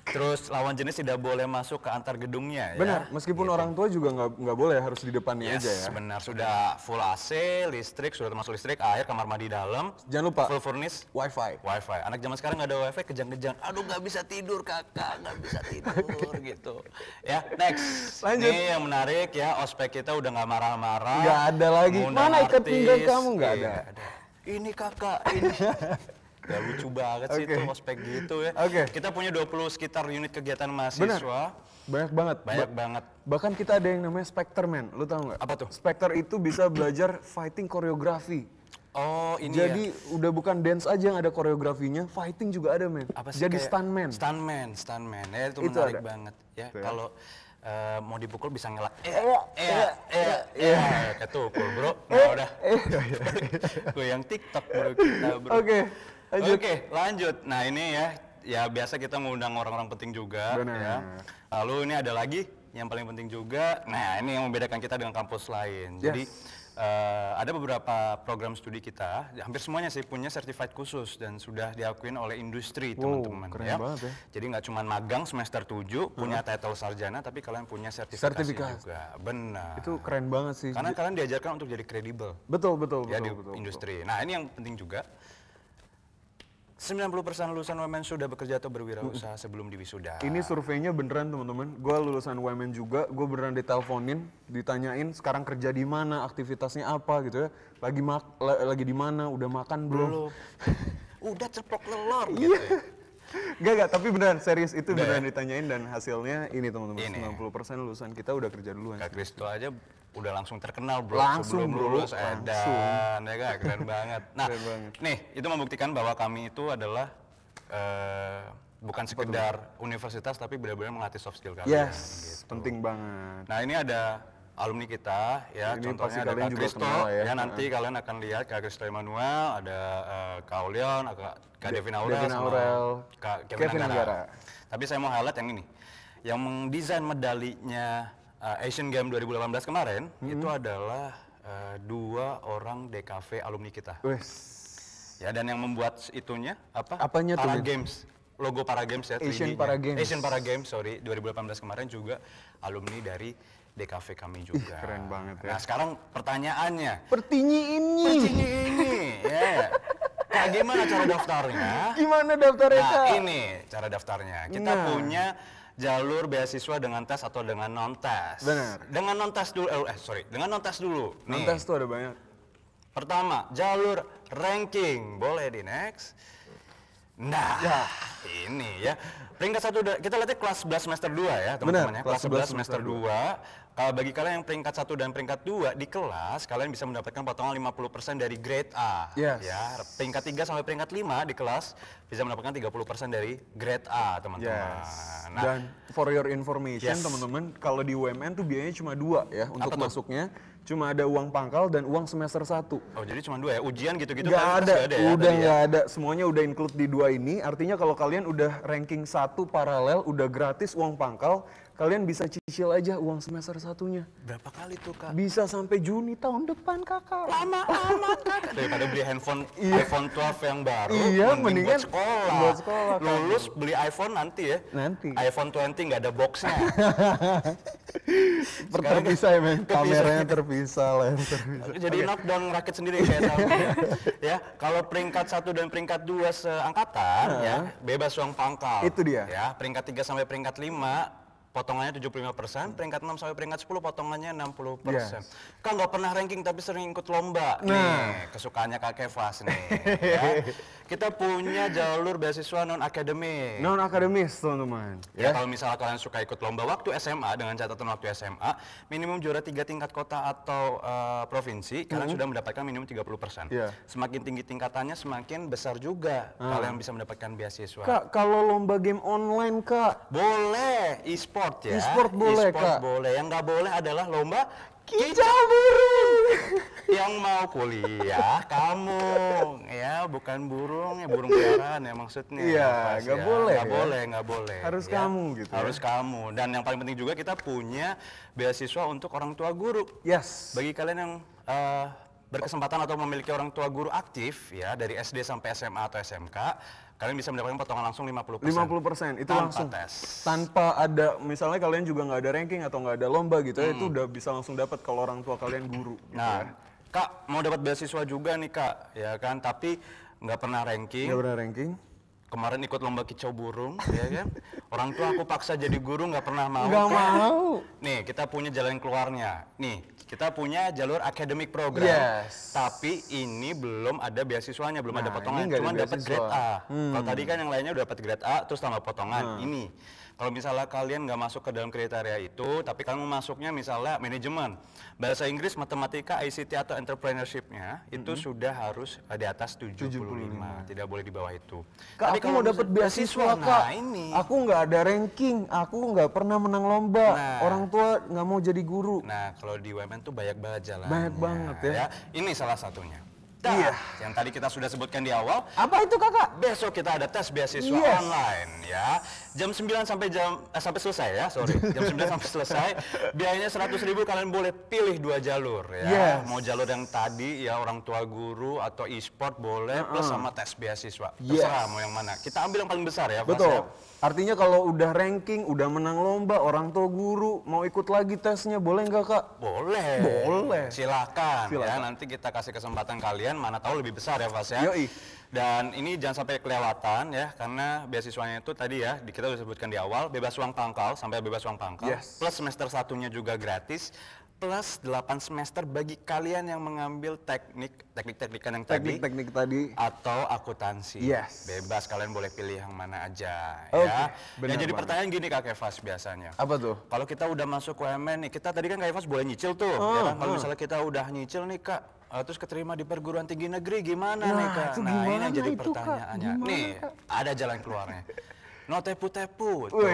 Terus lawan jenis tidak boleh masuk ke antar gedungnya ya. Benar, meskipun orang tua juga nggak boleh, harus di depannya Yes, aja ya. benar. Sudah full AC, listrik, sudah termasuk listrik, air, kamar mandi dalam. Jangan lupa, Full furnished. wifi. Wifi. Anak zaman sekarang nggak ada wifi, kejang-kejang. Aduh nggak bisa tidur kakak, nggak bisa tidur gitu. Ya, next. Lanjut. Ini yang menarik ya, ospek kita udah nggak marah-marah. Nggak ada lagi. Ngundang Mana ikat artis. pinggang kamu? Nggak Iya, ada. Ini kakak, ini. Gak lucu banget sih Oke. itu ospek gitu ya. Oke. Kita punya 20 sekitar unit kegiatan mahasiswa. Banyak banget. Banyak banget. Bahkan kita ada yang namanya Spectre, men. Lu tahu nggak? Apa tuh? Spectre itu bisa belajar fighting koreografi. Oh, ini Jadi ya. udah bukan dance aja yang ada koreografinya, fighting juga ada, men. Apa sih Jadi kayak- stuntman. Stuntman. Ya itu, Itu menarik ada. banget ya. Itu ya. Kalau mau dipukul bisa ngelak. Iya. Ketukul, bro. Nah, udah. Gue yang TikTok, bro, kita, bro. Oke, lanjut. Oke, lanjut. Nah, ini ya biasa kita mengundang orang-orang penting juga. Benar. Ya. Lalu ini ada lagi yang paling penting juga. Nah, ini yang membedakan kita dengan kampus lain. Yes. Jadi ada beberapa program studi kita, hampir semuanya sih punya certified khusus dan sudah diakuin oleh industri, Wow, teman-teman. keren banget ya. Jadi nggak cuma magang semester 7 punya title sarjana, tapi kalian punya sertifikasi Sertifikat. juga. Benar. Itu keren banget sih. Karena kalian diajarkan untuk jadi kredibel Betul, ya di betul. industri. Nah, ini yang penting juga. 90% lulusan UMN sudah bekerja atau berwirausaha sebelum diwisuda. Ini surveinya beneran, teman-teman. Gue lulusan UMN juga, gue beneran diteleponin, ditanyain sekarang kerja di mana, aktivitasnya apa gitu ya. Lagi di mana, udah makan belum? Belum. Udah ceplok lelor gitu ya. Gak, tapi beneran serius itu Udah beneran ya? ditanyain dan hasilnya ini, teman-teman. Ini. 90% lulusan kita udah kerja duluan. Kak Kristo aja udah langsung terkenal, bro. Langsung, sebelum bro. lulus edan, ya kan? Keren banget. Nah, Keren banget. nih itu membuktikan bahwa kami itu adalah bukan sekedar universitas tapi benar-benar melatih soft skill kalian. Yes, gitu. penting banget. Nah ini ada alumni kita ya, Ini pasti contohnya ada kalian Kak juga Kristo kenal ya. ya, nanti kalian akan lihat Kak Kristo Emmanuel, ada Kak Aulion, Kak Devin Aurel, Devin sama Aurel, Kak Kevin Kevin Anggara. Anggara. Tapi saya mau highlight yang ini, yang mendesain medalinya Asian Games 2018 kemarin itu adalah 2 orang DKV alumni kita. Wes. Ya, dan yang membuat itunya apa? Apanya tuh, Para Vin? Games, logo Para Games ya. Asian 3D-nya. Para Games. Asian Para Games, sorry, 2018 kemarin juga alumni dari DKV kami juga. keren banget ya. Nah sekarang pertanyaannya, Pertinyi ini. ini, ya, Kak, gimana cara daftarnya? Gimana daftarnya, Nah Kak? ini cara daftarnya. Kita Nah. punya jalur beasiswa dengan tes atau dengan non tes. Benar. Dengan non tes dulu, dengan non tes dulu. Nih. Non-tes tuh ada banyak. Pertama, jalur ranking. Boleh di next. Nah, ini ya. Peringkat 1, kita lihatnya kelas 11 semester 2 ya teman-teman ya. Kelas 11 semester 2. Kalau bagi kalian yang peringkat 1 dan peringkat 2 di kelas, kalian bisa mendapatkan potongan 50% dari grade A. Yes. Ya, peringkat 3 sampai peringkat 5 di kelas bisa mendapatkan 30% dari grade A, teman-teman. Yes. Nah, Dan for your information Yes. teman-teman, kalau di UMN tuh biayanya cuma 2 ya untuk Apa tuh? masuknya. Cuma ada uang pangkal dan uang semester 1. oh jadi cuma 2 ya, ujian gitu-gitu Nggak kalian ada, pasti ya udah tadi ya? nggak ada. Semuanya udah include di 2 ini. Artinya kalau kalian udah ranking 1 paralel, udah gratis uang pangkal, kalian bisa cicil aja uang semester 1-nya. Berapa kali tuh Kak? Bisa sampai Juni tahun depan, Kakak. Lama amat Kak. Daripada beli handphone iPhone 12 yang baru, Iya, mendingan buat sekolah. buat sekolah, Kak. Lulus beli iPhone nanti ya. Nanti. iPhone 20 nggak ada boxnya. Terpisah ya, men. Kepisah. Kameranya terpisah, layar terpisah. Jadi knockdown rakit sendiri kayak tahu. Ya, kalau peringkat 1 dan peringkat 2 seangkatan ya, bebas uang pangkal. Itu dia. Ya, peringkat 3 sampai peringkat 5 potongannya 75%, peringkat 6 sampai peringkat 10 potongannya 60%. Yes. Kak nggak pernah ranking tapi sering ikut lomba. Nah. Nih, kesukaannya Kak Kevas nih. Ya. Kita punya jalur beasiswa non akademik. Non akademis, teman-teman. Ya, kalau misalnya kalian suka ikut lomba waktu SMA dengan catatan waktu SMA, minimum juara 3 tingkat kota atau provinsi, kalian sudah mendapatkan minimum 30%. Iya. Semakin tinggi tingkatannya, semakin besar juga kalian bisa mendapatkan beasiswa. Kak, kalau lomba game online, Kak, Boleh, e-sport ya. E-sport boleh, E-sport Kak. boleh. Yang nggak boleh adalah lomba kicau burung. yang mau kuliah kamu ya, bukan burung ya, burung peliharaan ya maksudnya. Iya, Pas nggak ya. boleh Nggak ya. boleh, nggak boleh. Harus ya. kamu gitu ya. Harus kamu. Dan yang paling penting juga kita punya beasiswa untuk orang tua guru. Yes. Bagi kalian yang berkesempatan atau memiliki orang tua guru aktif ya dari SD sampai SMA atau SMK, kalian bisa mendapatkan potongan langsung 50%. 50% itu tanpa langsung tes. tanpa ada, misalnya kalian juga nggak ada ranking atau nggak ada lomba gitu ya, itu udah bisa langsung dapat kalau orang tua kalian guru gitu Nah, ya. Kak mau dapat beasiswa juga nih Kak, ya kan? Tapi nggak pernah ranking. Nggak pernah ranking. Kemarin ikut lomba kicau burung, ya kan? Orang tua aku paksa jadi guru nggak pernah mau. Nggak Kak. mau. Nih kita punya jalan keluarnya. Nih kita punya jalur academic program. Yes. Tapi ini belum ada beasiswanya, belum ada Nah, potongan. ini nggak ada Cuma dapat beasiswa. grade A. Kalau tadi kan yang lainnya udah dapat grade A, terus tambah potongan. Ini. Kalau misalnya kalian nggak masuk ke dalam kriteria itu, tapi kamu masuknya misalnya manajemen, bahasa Inggris, matematika, ICT atau entrepreneurship-nya, itu sudah harus di atas 75, tidak boleh di bawah itu. Kak, Tapi aku mau dapat beasiswa, Kak. nah ini. Aku nggak ada ranking, aku nggak pernah menang lomba. Nah. Orang tua nggak mau jadi guru. Nah, kalau di UMN tuh banyak banget jalannya. Banyak banget ya. Ini salah satunya. Nah, Iya. yang tadi kita sudah sebutkan di awal, Apa itu, Kakak? besok kita ada tes beasiswa Yes. online ya. Jam 9 sampai sampai selesai ya, sorry. Jam 9 sampai selesai. Biayanya 100.000, kalian boleh pilih 2 jalur ya. Yes. Mau jalur yang tadi ya orang tua guru atau e-sport boleh, plus sama tes beasiswa. Yes. Terserah mau yang mana. Kita ambil yang paling besar ya, Mas, Betul. ya. Artinya kalau udah ranking, udah menang lomba, orang tua guru mau ikut lagi tesnya, boleh nggak, Kak? Boleh. Boleh. Silakan. Ya, Silakan. nanti kita kasih kesempatan kalian, mana tahu lebih besar ya, Mas ya. Yoi. Dan ini jangan sampai kelewatan ya, karena beasiswanya itu tadi ya, kita sudah sebutkan di awal, bebas uang pangkal, sampai bebas uang pangkal. Yes. Plus semester 1-nya juga gratis, plus 8 semester bagi kalian yang mengambil teknik-teknikan yang tadi. Teknik-teknik tadi. Atau akuntansi. Yes. Bebas, kalian boleh pilih yang mana aja Oke, ya. benar Yang jadi banget. pertanyaan gini Kak Kevas biasanya. Apa tuh? Kalau kita udah masuk UMN nih, kita tadi kan Kak Evas boleh nyicil tuh, ya kan? Kalau misalnya kita udah nyicil nih Kak, terus keterima di perguruan tinggi negeri gimana Nah, nih Kak? itu Nah ini yang gimana jadi itu, Kak? pertanyaannya. Gimana, Nih, Kak? ada jalan keluarnya. no tepu-tepu tuh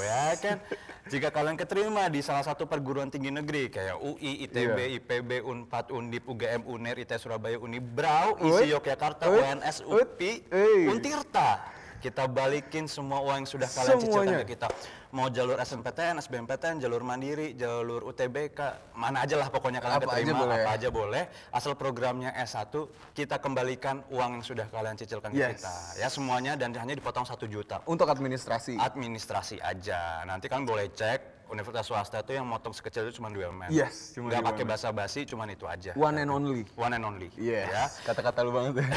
ya kan. Jika kalian keterima di salah satu perguruan tinggi negeri kayak UI, ITB, IPB, Unpad, Undip, UGM, UNER, ITS Surabaya, Unibrau, ISI Yogyakarta, UNS, UPI, Untirta, kita balikin semua uang yang sudah kalian cicilkan ke kita. Mau jalur SNPTN, SBMPTN, jalur mandiri, jalur UTBK, mana aja lah pokoknya kalian keterima, apa aja boleh. Asal programnya S1, kita kembalikan uang yang sudah kalian cicilkan ke kita. Ya semuanya dan hanya dipotong 1 juta. Untuk administrasi. Administrasi aja. Nanti kan boleh cek. Universitas swasta itu yang motong sekecil itu cuma BUMN. Yes, cuma nggak pakai basa-basi, cuman itu aja. One and only. One and only. Yes. Ya. Kata-kata lu banget ya.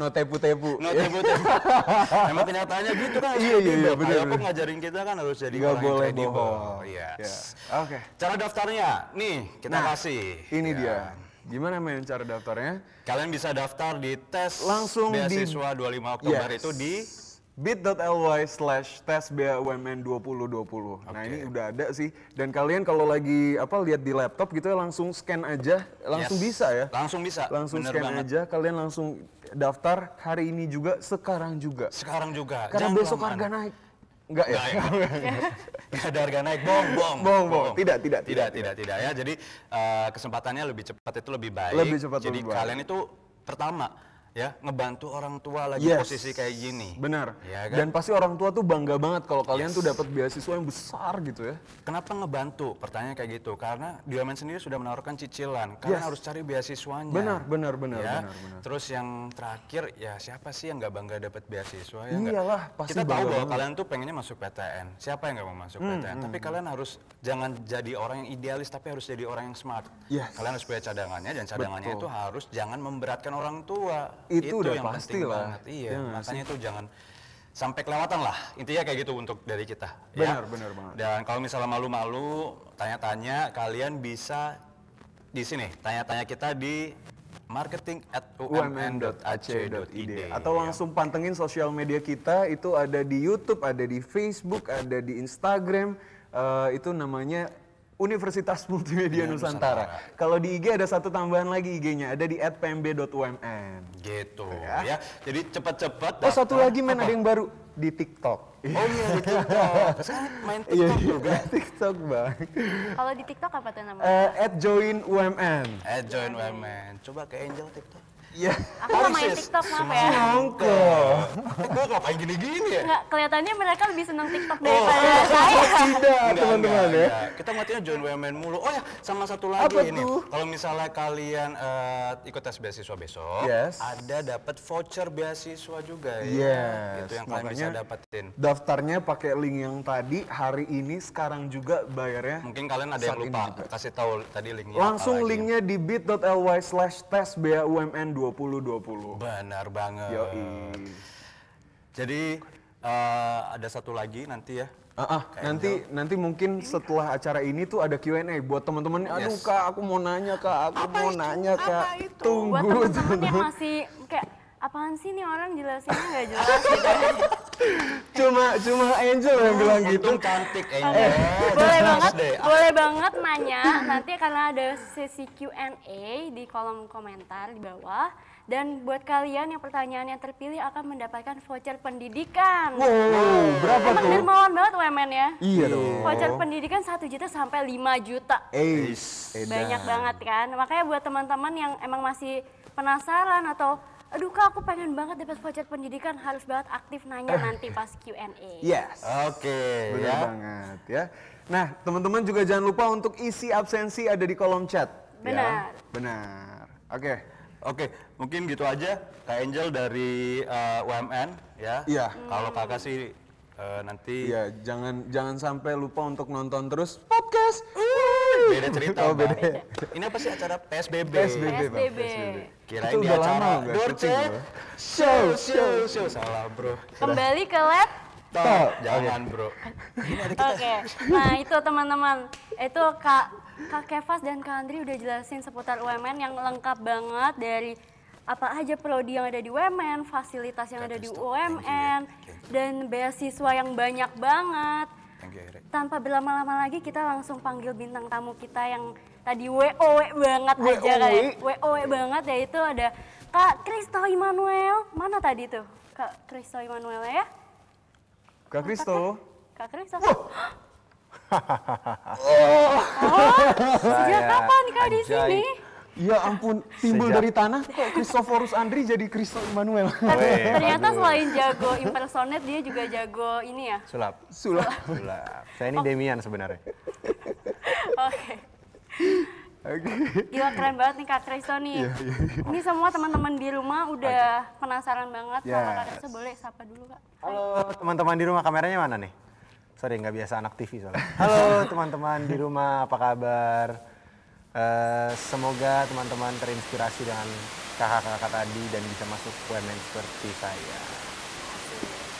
No tepu-tepu. No tepu-tepu. Emang kenyataannya gitu kan. Iya, benar. Kayak pun ngajarin kita kan harus jadi Nggak orang yang boleh kredibel. bohong. Yes. Oke. Cara daftarnya, nih kita kasih. Ini Ya. dia. Gimana men cara daftarnya? Kalian bisa daftar di tes Langsung di- beasiswa 25 Oktober Yes. itu di bit.ly/tesbeaumn 2020. Nah ini udah ada sih. Dan kalian kalau lagi lihat di laptop gitu ya langsung scan aja, langsung Yes. bisa ya. Langsung bisa. Langsung Bener scan banget. aja, kalian langsung daftar hari ini juga, sekarang juga. Sekarang juga. Karena Jangan besok kelamaan. harga naik. Enggak ya? Nggak ada harga naik, bohong. Bohong. Tidak. Tidak ya. Jadi kesempatannya lebih cepat itu lebih baik. Lebih cepat, Jadi lebih baik. kalian itu pertama ya ngebantu orang tua lagi Yes. posisi kayak gini. Benar. Ya kan? Dan pasti orang tua tuh bangga banget kalau kalian tuh dapat beasiswa yang besar gitu ya. Kenapa ngebantu? Pertanyaan kayak gitu. Karena BUMN sendiri sudah menawarkan cicilan. Kalian Yes. harus cari beasiswanya. Benar. Ya. Terus yang terakhir ya siapa sih yang nggak bangga dapat beasiswa ya nggak? Iyalah, pasti Kita tahu bangga bahwa banget. kalian tuh pengennya masuk PTN. Siapa yang nggak mau masuk PTN? Tapi kalian harus jangan jadi orang yang idealis tapi harus jadi orang yang smart. Yes. Kalian harus punya cadangannya dan cadangannya itu harus jangan memberatkan orang tua. Itu udah yang pasti penting lah. banget. Iya, Ya nggak makanya itu jangan sampai kelewatan lah. Intinya kayak gitu untuk dari kita. Benar banget. Dan kalau misalnya malu-malu, tanya-tanya, kalian bisa di sini. Tanya-tanya kita di marketing@umn.ac.id atau langsung pantengin sosial media kita, itu ada di YouTube, ada di Facebook, ada di Instagram, itu namanya Universitas Multimedia Nusantara. Kalau di IG ada satu tambahan lagi IG-nya, ada di @pmb.umn. Gitu ya. Jadi cepat-cepat. Oh satu lagi men, ada yang baru di TikTok. Oh iya di TikTok. Sekarang main TikTok juga. TikTok bang. Kalau di TikTok apa tuh namanya? @joinumn. Join UMN. Coba ke Angel TikTok. Iya. Aku nggak main TikTok, maaf ya. Mongko. Gue ngapain gini-gini ya? Nggak, kelihatannya mereka lebih senang TikTok daripada saya. Tidak teman-teman ya. Kita matinya join UMN mulu. Oh ya, sama satu lagi Apa ini. tuh? Kalau misalnya kalian ikut tes beasiswa besok, Yes. ada dapat voucher beasiswa juga ya. Yes, Itu yang kalian bisa makanya dapetin. Daftarnya pakai link yang tadi, hari ini, sekarang juga bayarnya. Mungkin kalian ada yang saat ini lupa juga. kasih tahu tadi linknya. Langsung apa lagi. linknya di bit.ly/tesbeaumn 2020. Benar banget. Yoi. Jadi ada satu lagi nanti ya. Nanti mungkin setelah acara ini tuh ada Q&A buat teman-teman. Aduh Yes. kak, aku mau nanya kak, Buat Tunggu. teman-teman yang masih kayak apaan sih nih orang jelasinnya nggak jelas gitu. Cuma Angel yang bilang gitu. Untung cantik Boleh banget nanya. Nanti karena ada sesi Q&A di kolom komentar di bawah. Dan buat kalian yang pertanyaan yang terpilih akan mendapatkan voucher pendidikan. Wow, berapa Emang tuh? dermawan banget UMN ya. Iya dong. Voucher pendidikan 1 juta sampai 5 juta. Banyak banget kan. Makanya buat teman-teman yang emang masih penasaran atau aduh kak aku pengen banget dapat voucher pendidikan, harus banget aktif nanya nanti pas Q&A. Yes. Oke, Benar ya. banget ya. Nah, teman-teman juga jangan lupa untuk isi absensi ada di kolom chat. Benar. Ya. Benar. Oke. Oke, mungkin gitu aja Kak Angel dari UMN ya. Iya. Kalau kakak sih nanti Iya, jangan sampai lupa untuk nonton terus podcast. beda cerita. Oh, Bang. beda. Ini apa sih acara PSBB? PSBB, Bang. PSBB. Kirain Itu di udah acara lama nggak Dorce syuting, Bro. show. Salah bro. Kembali ke lab. Jangan bro. Oke, nah itu teman-teman, itu Kak Kevas dan Kak Andri udah jelasin seputar UMN yang lengkap banget dari apa aja prodi yang ada di UMN, fasilitas yang ada di UMN, dan beasiswa yang banyak banget. Thank you, Ere. Tanpa berlama-lama lagi kita langsung panggil bintang tamu kita yang tadi WOW banget aja kayak WOW banget, yaitu ada Kak Kristo Immanuel. Mana tadi tuh Kak Kristo Immanuel ya? Kak Kristo. Kak Kristo. Sejak kapan Kak di sini? Ya ampun, timbul Sejak- dari tanah kok Christophorus Andri jadi Kristo Immanuel. Ternyata selain jago impersonate dia juga jago ini ya. Sulap. Sulap. Sulap. Saya ini Demian sebenarnya. Oke. Gila keren banget nih Kak Kristo nih. Ini semua teman-teman di rumah udah penasaran banget sama Kak Kristo. Boleh sapa dulu Kak. Halo teman-teman di rumah, kameranya mana nih? Sorry, nggak biasa anak TV soalnya. Halo teman-teman di rumah, apa kabar? Semoga teman-teman terinspirasi dengan kakak-kakak tadi dan bisa masuk UMN seperti saya.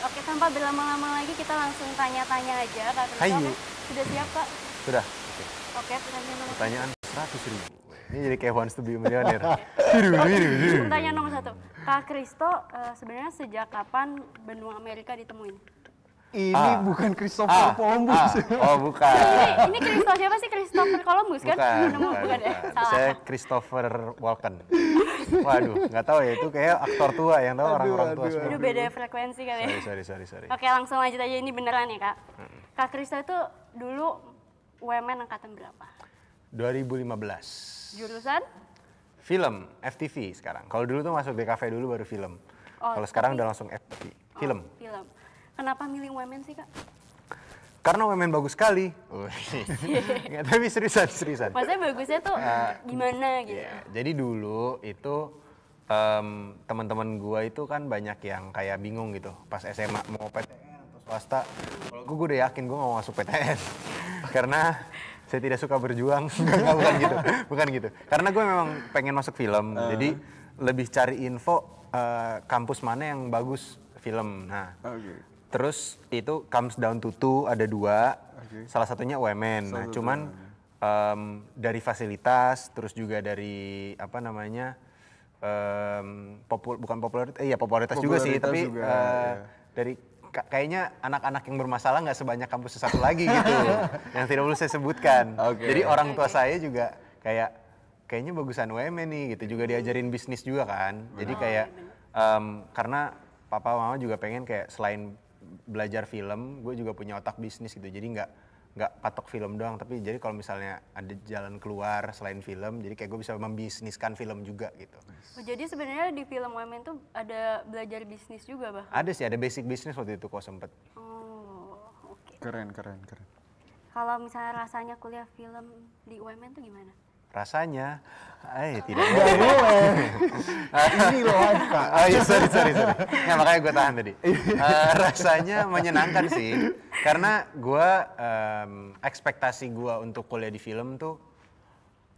Oke, tanpa berlama-lama lagi kita langsung tanya-tanya aja Kak Kristo. Hayu. Oke, sudah siap Kak? Sudah? Oke. Oke, pertanyaan nomor Pertanyaan 100.000. Ini jadi kayak Wants to be a Millionaire. Pertanyaan nomor 1. Kak Kristo sebenarnya sejak kapan benua Amerika ditemuin? Ini bukan Christopher Columbus. Oh bukan. Ini Kristo siapa sih? Christopher Columbus kan? Bukan ya? Salah. Saya Christopher Walken. Waduh, nggak tahu ya, itu kayak aktor tua yang tahu orang-orang tua semua. Itu beda frekuensi kali ya. Sorry. Oke, langsung lanjut aja, ini beneran ya Kak. Kak Kristo itu dulu UMN angkatan berapa? 2015. Jurusan? Film, FTV sekarang. Kalau dulu tuh masuk DKV dulu baru film. Oh, Kalau sekarang tapi- udah langsung FTV. Film. Film. Kenapa milih UMN sih Kak? Karena UMN bagus sekali. Nggak, tapi seriusan. Maksudnya bagusnya tuh gimana gitu? Ya, jadi dulu itu teman-teman gua itu kan banyak yang kayak bingung gitu pas SMA mau PTN atau swasta. Kalau gua udah yakin gua nggak mau masuk PTN karena saya tidak suka berjuang. Nggak, bukan gitu. Karena gue memang pengen masuk film, jadi lebih cari info kampus mana yang bagus film. Nah, terus itu comes down to two, ada dua, salah satunya UMN. Nah, cuman dari fasilitas, terus juga dari apa namanya, bukan popularitas juga sih, tapi dari kayaknya anak-anak yang bermasalah nggak sebanyak kampus satu lagi gitu, yang tidak perlu saya sebutkan. Jadi orang tua saya juga kayaknya bagusan UMN nih gitu, juga diajarin bisnis juga kan. Jadi kayak karena papa mama juga pengen kayak selain belajar film, gue juga punya otak bisnis gitu. Jadi nggak patok film doang, tapi jadi kalau misalnya ada jalan keluar selain film, jadi kayak gue bisa membisniskan film juga gitu. Oh, jadi sebenarnya di film UMN tuh ada belajar bisnis juga bah? Ada sih, ada basic bisnis waktu itu kok sempet. Oh, oke. Keren. Kalau misalnya rasanya kuliah film di UMN tuh gimana? Rasanya, tidak boleh. Ini loh Kak. Oh iya, sorry. Ya makanya gue tahan tadi. Rasanya menyenangkan sih, karena gue ekspektasi gue untuk kuliah di film tuh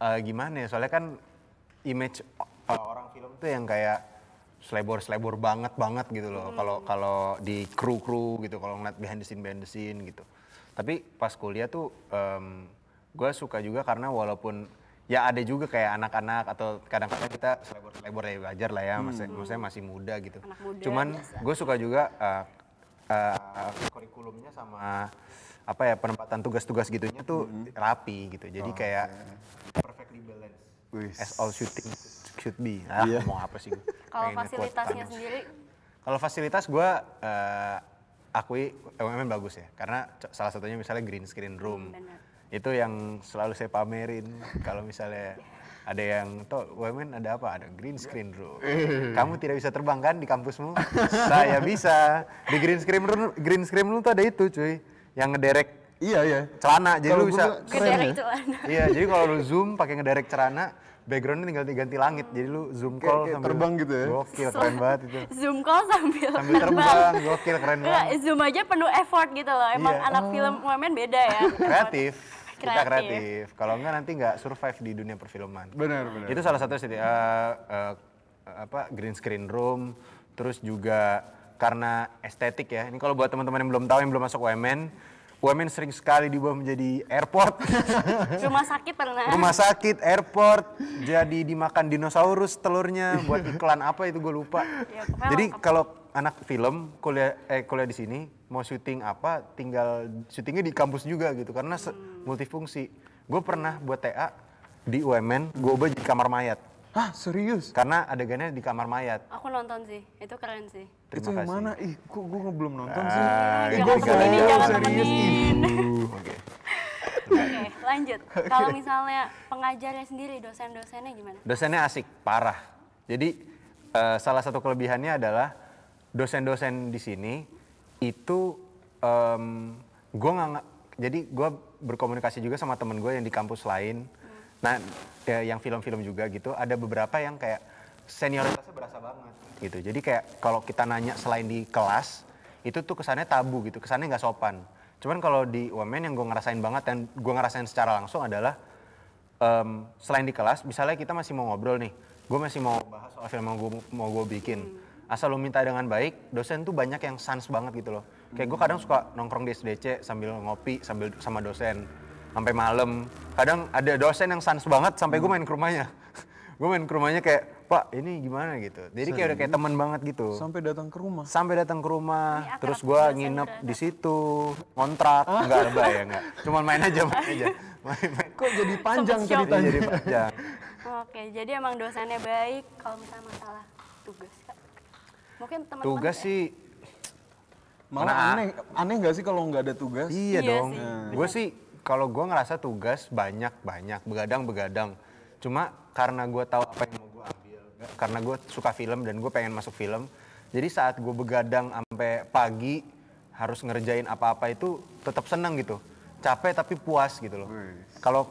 gimana ya? Soalnya kan image orang film tuh yang kayak selebor banget gitu loh. Kalau di kru gitu, kalau ngeliat behind the scene gitu. Tapi pas kuliah tuh gue suka juga karena walaupun ya ada juga kayak anak-anak atau kadang-kadang kita selebor ya wajar lah ya, maksudnya masih muda gitu. Anak muda, Cuman biasa. gue suka juga kurikulumnya sama apa ya, penempatan tugas-tugas gitunya tuh rapi gitu. Jadi kayak perfectly balanced as all shooting should be. Mau apa sih gue? Kalau Pengen nge-quote fasilitasnya Thanos. sendiri, Kalau fasilitas gue akui UMN bagus ya, karena salah satunya misalnya green screen room. benar. Itu yang selalu saya pamerin kalau misalnya ada yang tuh UMN ada apa? Ada green screen room. Kamu tidak bisa terbang kan di kampusmu? Saya bisa. Di green screen room tuh ada itu cuy, yang ngederek Iya. celana. Jadi Kalau lu gua bisa keren Gederek ya. celana. Iya, jadi kalau lu zoom pakai ngederek celana, backgroundnya tinggal diganti langit. Jadi lu zoom call Kayak sambil terbang gitu ya? Gokil, keren banget itu. Zoom call sambil Terbang, gokil, keren Enggak, banget. Zoom aja penuh effort gitu loh. Emang Iya. anak film UMN beda ya. Kreatif. Kita Kreatif. kreatif. Kalau enggak nanti nggak survive di dunia perfilman. Benar. Itu salah satu sih green screen room, terus juga karena estetik ya. Ini kalau buat teman-teman yang belum tahu, yang belum masuk UMN sering sekali diubah menjadi airport. Rumah sakit pernah. Rumah sakit, airport, jadi dimakan dinosaurus telurnya buat iklan apa itu gue lupa. Ya, pokoknya Jadi lengkap. kalau anak film kuliah di sini mau syuting apa, tinggal syutingnya di kampus juga gitu karena multifungsi. Gue pernah buat TA di UMN, gue ubah jadi kamar mayat Hah, serius? karena adegannya di kamar mayat. Aku nonton sih, itu keren sih. Terima Itu yang kasih. mana? Ih, kok gue belum nonton sih? Jangan begini, jangan serius. temenin. Oke. Oke, lanjut. Kalau misalnya pengajarnya sendiri, dosen-dosennya gimana? Dosennya asik, parah. Jadi salah satu kelebihannya adalah dosen-dosen di sini itu gue nggak, jadi gue berkomunikasi juga sama temen gue yang di kampus lain. Nah, yang film-film juga gitu, ada beberapa yang kayak senioritasnya berasa banget gitu. Jadi kayak kalau kita nanya selain di kelas, itu tuh kesannya tabu gitu, kesannya nggak sopan. Cuman kalau di UMN yang gue ngerasain banget dan gue ngerasain secara langsung adalah selain di kelas, misalnya kita masih mau ngobrol nih, gue masih mau bahas soal film yang mau gue bikin. Asal lu minta dengan baik, dosen tuh banyak yang sans banget gitu loh. Kayak gue kadang suka nongkrong di SDC sambil ngopi, sambil sama dosen. Sampai malam. Kadang ada dosen yang sans banget sampai gue main ke rumahnya. Gue main ke rumahnya kayak, Pak ini gimana gitu. Jadi kayak udah kayak teman banget gitu. Sampai datang ke rumah. Sampai datang ke rumah, Ini akrab, terus gue dosen nginep udah di situ, kontrak, enggak lebay ya enggak. Cuman main aja. Main. Kok jadi panjang Sempet shock. ceritanya? Jadi panjang. Oke, jadi emang dosennya baik. Kalau misalnya masalah tugas, Kak. Mungkin teman-teman Tugas ya? sih Malah aneh nggak sih kalau nggak ada tugas? iya Iya dong. sih, Gue sih kalau gue ngerasa tugas banyak, begadang. Cuma karena gue tahu apa yang mau gue ambil, karena gue suka film dan gue pengen masuk film. Jadi saat gue begadang sampai pagi harus ngerjain apa-apa itu tetap seneng gitu. Capek tapi puas gitu loh.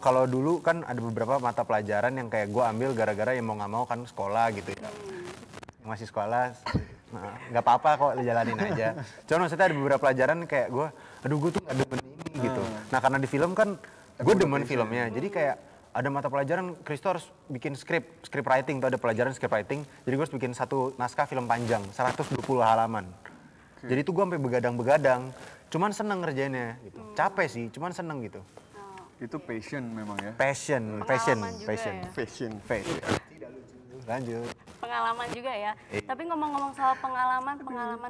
Kalau dulu kan ada beberapa mata pelajaran yang kayak gue ambil gara-gara yang mau nggak mau kan sekolah gitu ya. Masih sekolah, nah, nggak apa-apa kok jalanin aja. Cuma maksudnya ada beberapa pelajaran kayak gue, aduh gue tuh nggak demen ini gitu. Nah karena di film kan gue demen filmnya, jadi kayak ada mata pelajaran Kristo harus bikin script writing, tuh ada pelajaran script writing. Jadi gue harus bikin satu naskah film panjang, 120 halaman. Jadi tuh gue sampai begadang-begadang, cuman seneng ngerjainnya gitu. Capek sih, cuman seneng gitu. Itu passion memang ya. Pengalaman juga ya. Passion. Lanjut. Pengalaman juga ya. Tapi ngomong-ngomong soal pengalaman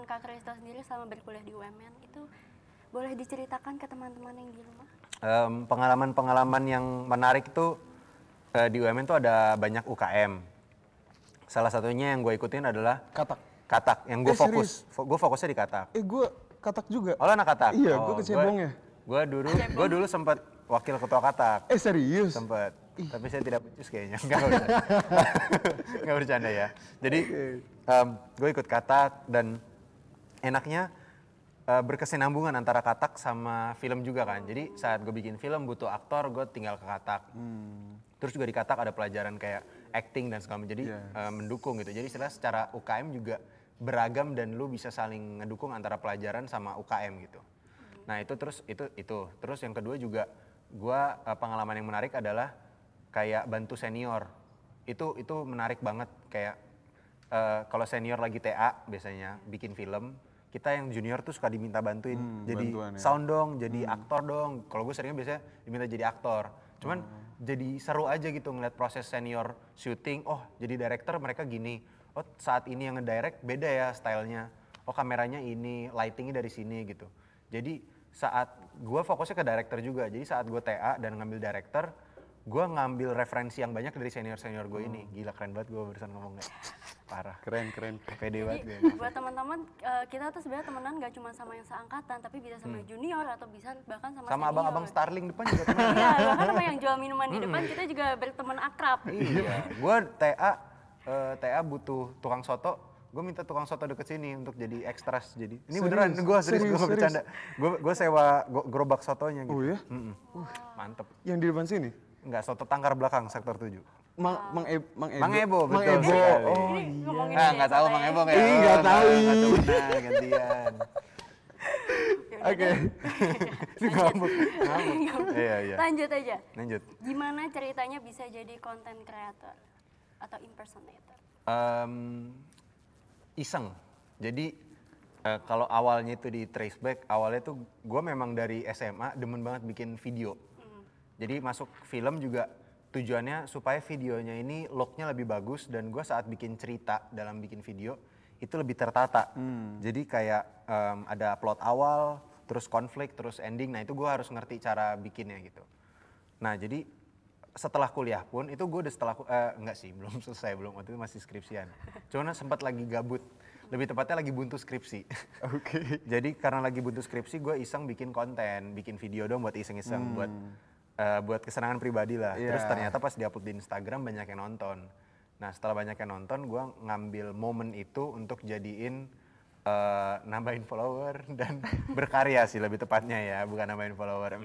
Kak Kristo sendiri selama berkuliah di UMN itu boleh diceritakan ke teman-teman yang di rumah? Pengalaman-pengalaman yang menarik tuh di UMN tuh ada banyak UKM. Salah satunya yang gue ikutin adalah Katak. Yang gue gue fokusnya di Katak. Gue katak juga. Oh lo anak Katak? Iya, Oh, gue kecebongnya. Gue dulu sempat wakil ketua Katak. Serius? Sempet. Tapi saya tidak becus kayaknya. Nggak bercanda ya. Jadi gue ikut Katak dan enaknya berkesinambungan antara Katak sama film juga kan. Jadi saat gue bikin film butuh aktor, gue tinggal ke Katak. Terus juga di Katak ada pelajaran kayak acting dan segala macam. Jadi mendukung gitu. Jadi secara UKM juga beragam dan lu bisa saling ngedukung antara pelajaran sama UKM gitu. Nah itu terus Terus yang kedua juga gue pengalaman yang menarik adalah kayak bantu senior. Itu menarik banget kayak kalau senior lagi TA biasanya bikin film, kita yang junior tuh suka diminta bantuin. Jadi bantuan ya. sound dong, jadi aktor dong. Kalau gue seringnya biasanya diminta jadi aktor. Cuman jadi seru aja gitu ngeliat proses senior syuting. Oh jadi director mereka gini. Oh saat ini yang ngedirect beda ya stylenya. Oh kameranya ini, lightingnya dari sini gitu. Jadi saat gue fokusnya ke director juga. Jadi saat gue TA dan ngambil director, gue ngambil referensi yang banyak dari senior-senior gue ini. Gila keren banget gue barusan ngomongnya. Parah. Keren. Pede banget gue. Jadi buat teman-teman kita tuh sebenarnya temenan gak cuma sama yang seangkatan, tapi bisa sama junior atau bisa bahkan sama Sama senior. abang-abang Starling depan juga temen. Iya, bahkan sama yang jual minuman di depan kita juga berteman akrab. Iya. Gue TA butuh tukang soto. Gue minta tukang soto deket sini untuk jadi ekstras. Jadi ini beneran gue serius gue bercanda. Gue sewa gerobak sotonya gitu. Oh ya? Mantep. Yang di depan sini? Enggak, soto Tangkar belakang sektor 7. Mang Ebo, Mang betul Ebo. sekali. Oh Ini ngomongin Ah, dia nggak tahu sotonya. Mang Ebo nggak? Ih, nggak tahu. Nggak tahu, nah, gantian. Oke. Ini ngambek. Iya. Lanjut aja. Lanjut. Gimana ceritanya bisa jadi content creator atau impersonator? Iseng. Jadi kalau awalnya itu di traceback, awalnya tuh gue memang dari SMA demen banget bikin video. Jadi masuk film juga tujuannya supaya videonya ini look-nya lebih bagus dan gue saat bikin cerita dalam bikin video itu lebih tertata. Jadi kayak ada plot awal, terus konflik, terus ending. Nah itu gue harus ngerti cara bikinnya gitu. Nah jadi setelah kuliah pun itu gue udah enggak sih belum selesai waktu itu masih skripsian. Cuma sempat lagi gabut Lebih tepatnya lagi buntu skripsi. Oke. Jadi karena lagi buntu skripsi, gue iseng bikin konten, bikin video dong buat iseng-iseng, buat kesenangan pribadi lah. Iya. Terus ternyata pas diupload di Instagram banyak yang nonton. Nah setelah banyak yang nonton, gue ngambil momen itu untuk jadiin nambahin follower dan berkarya sih lebih tepatnya ya, bukan nambahin follower.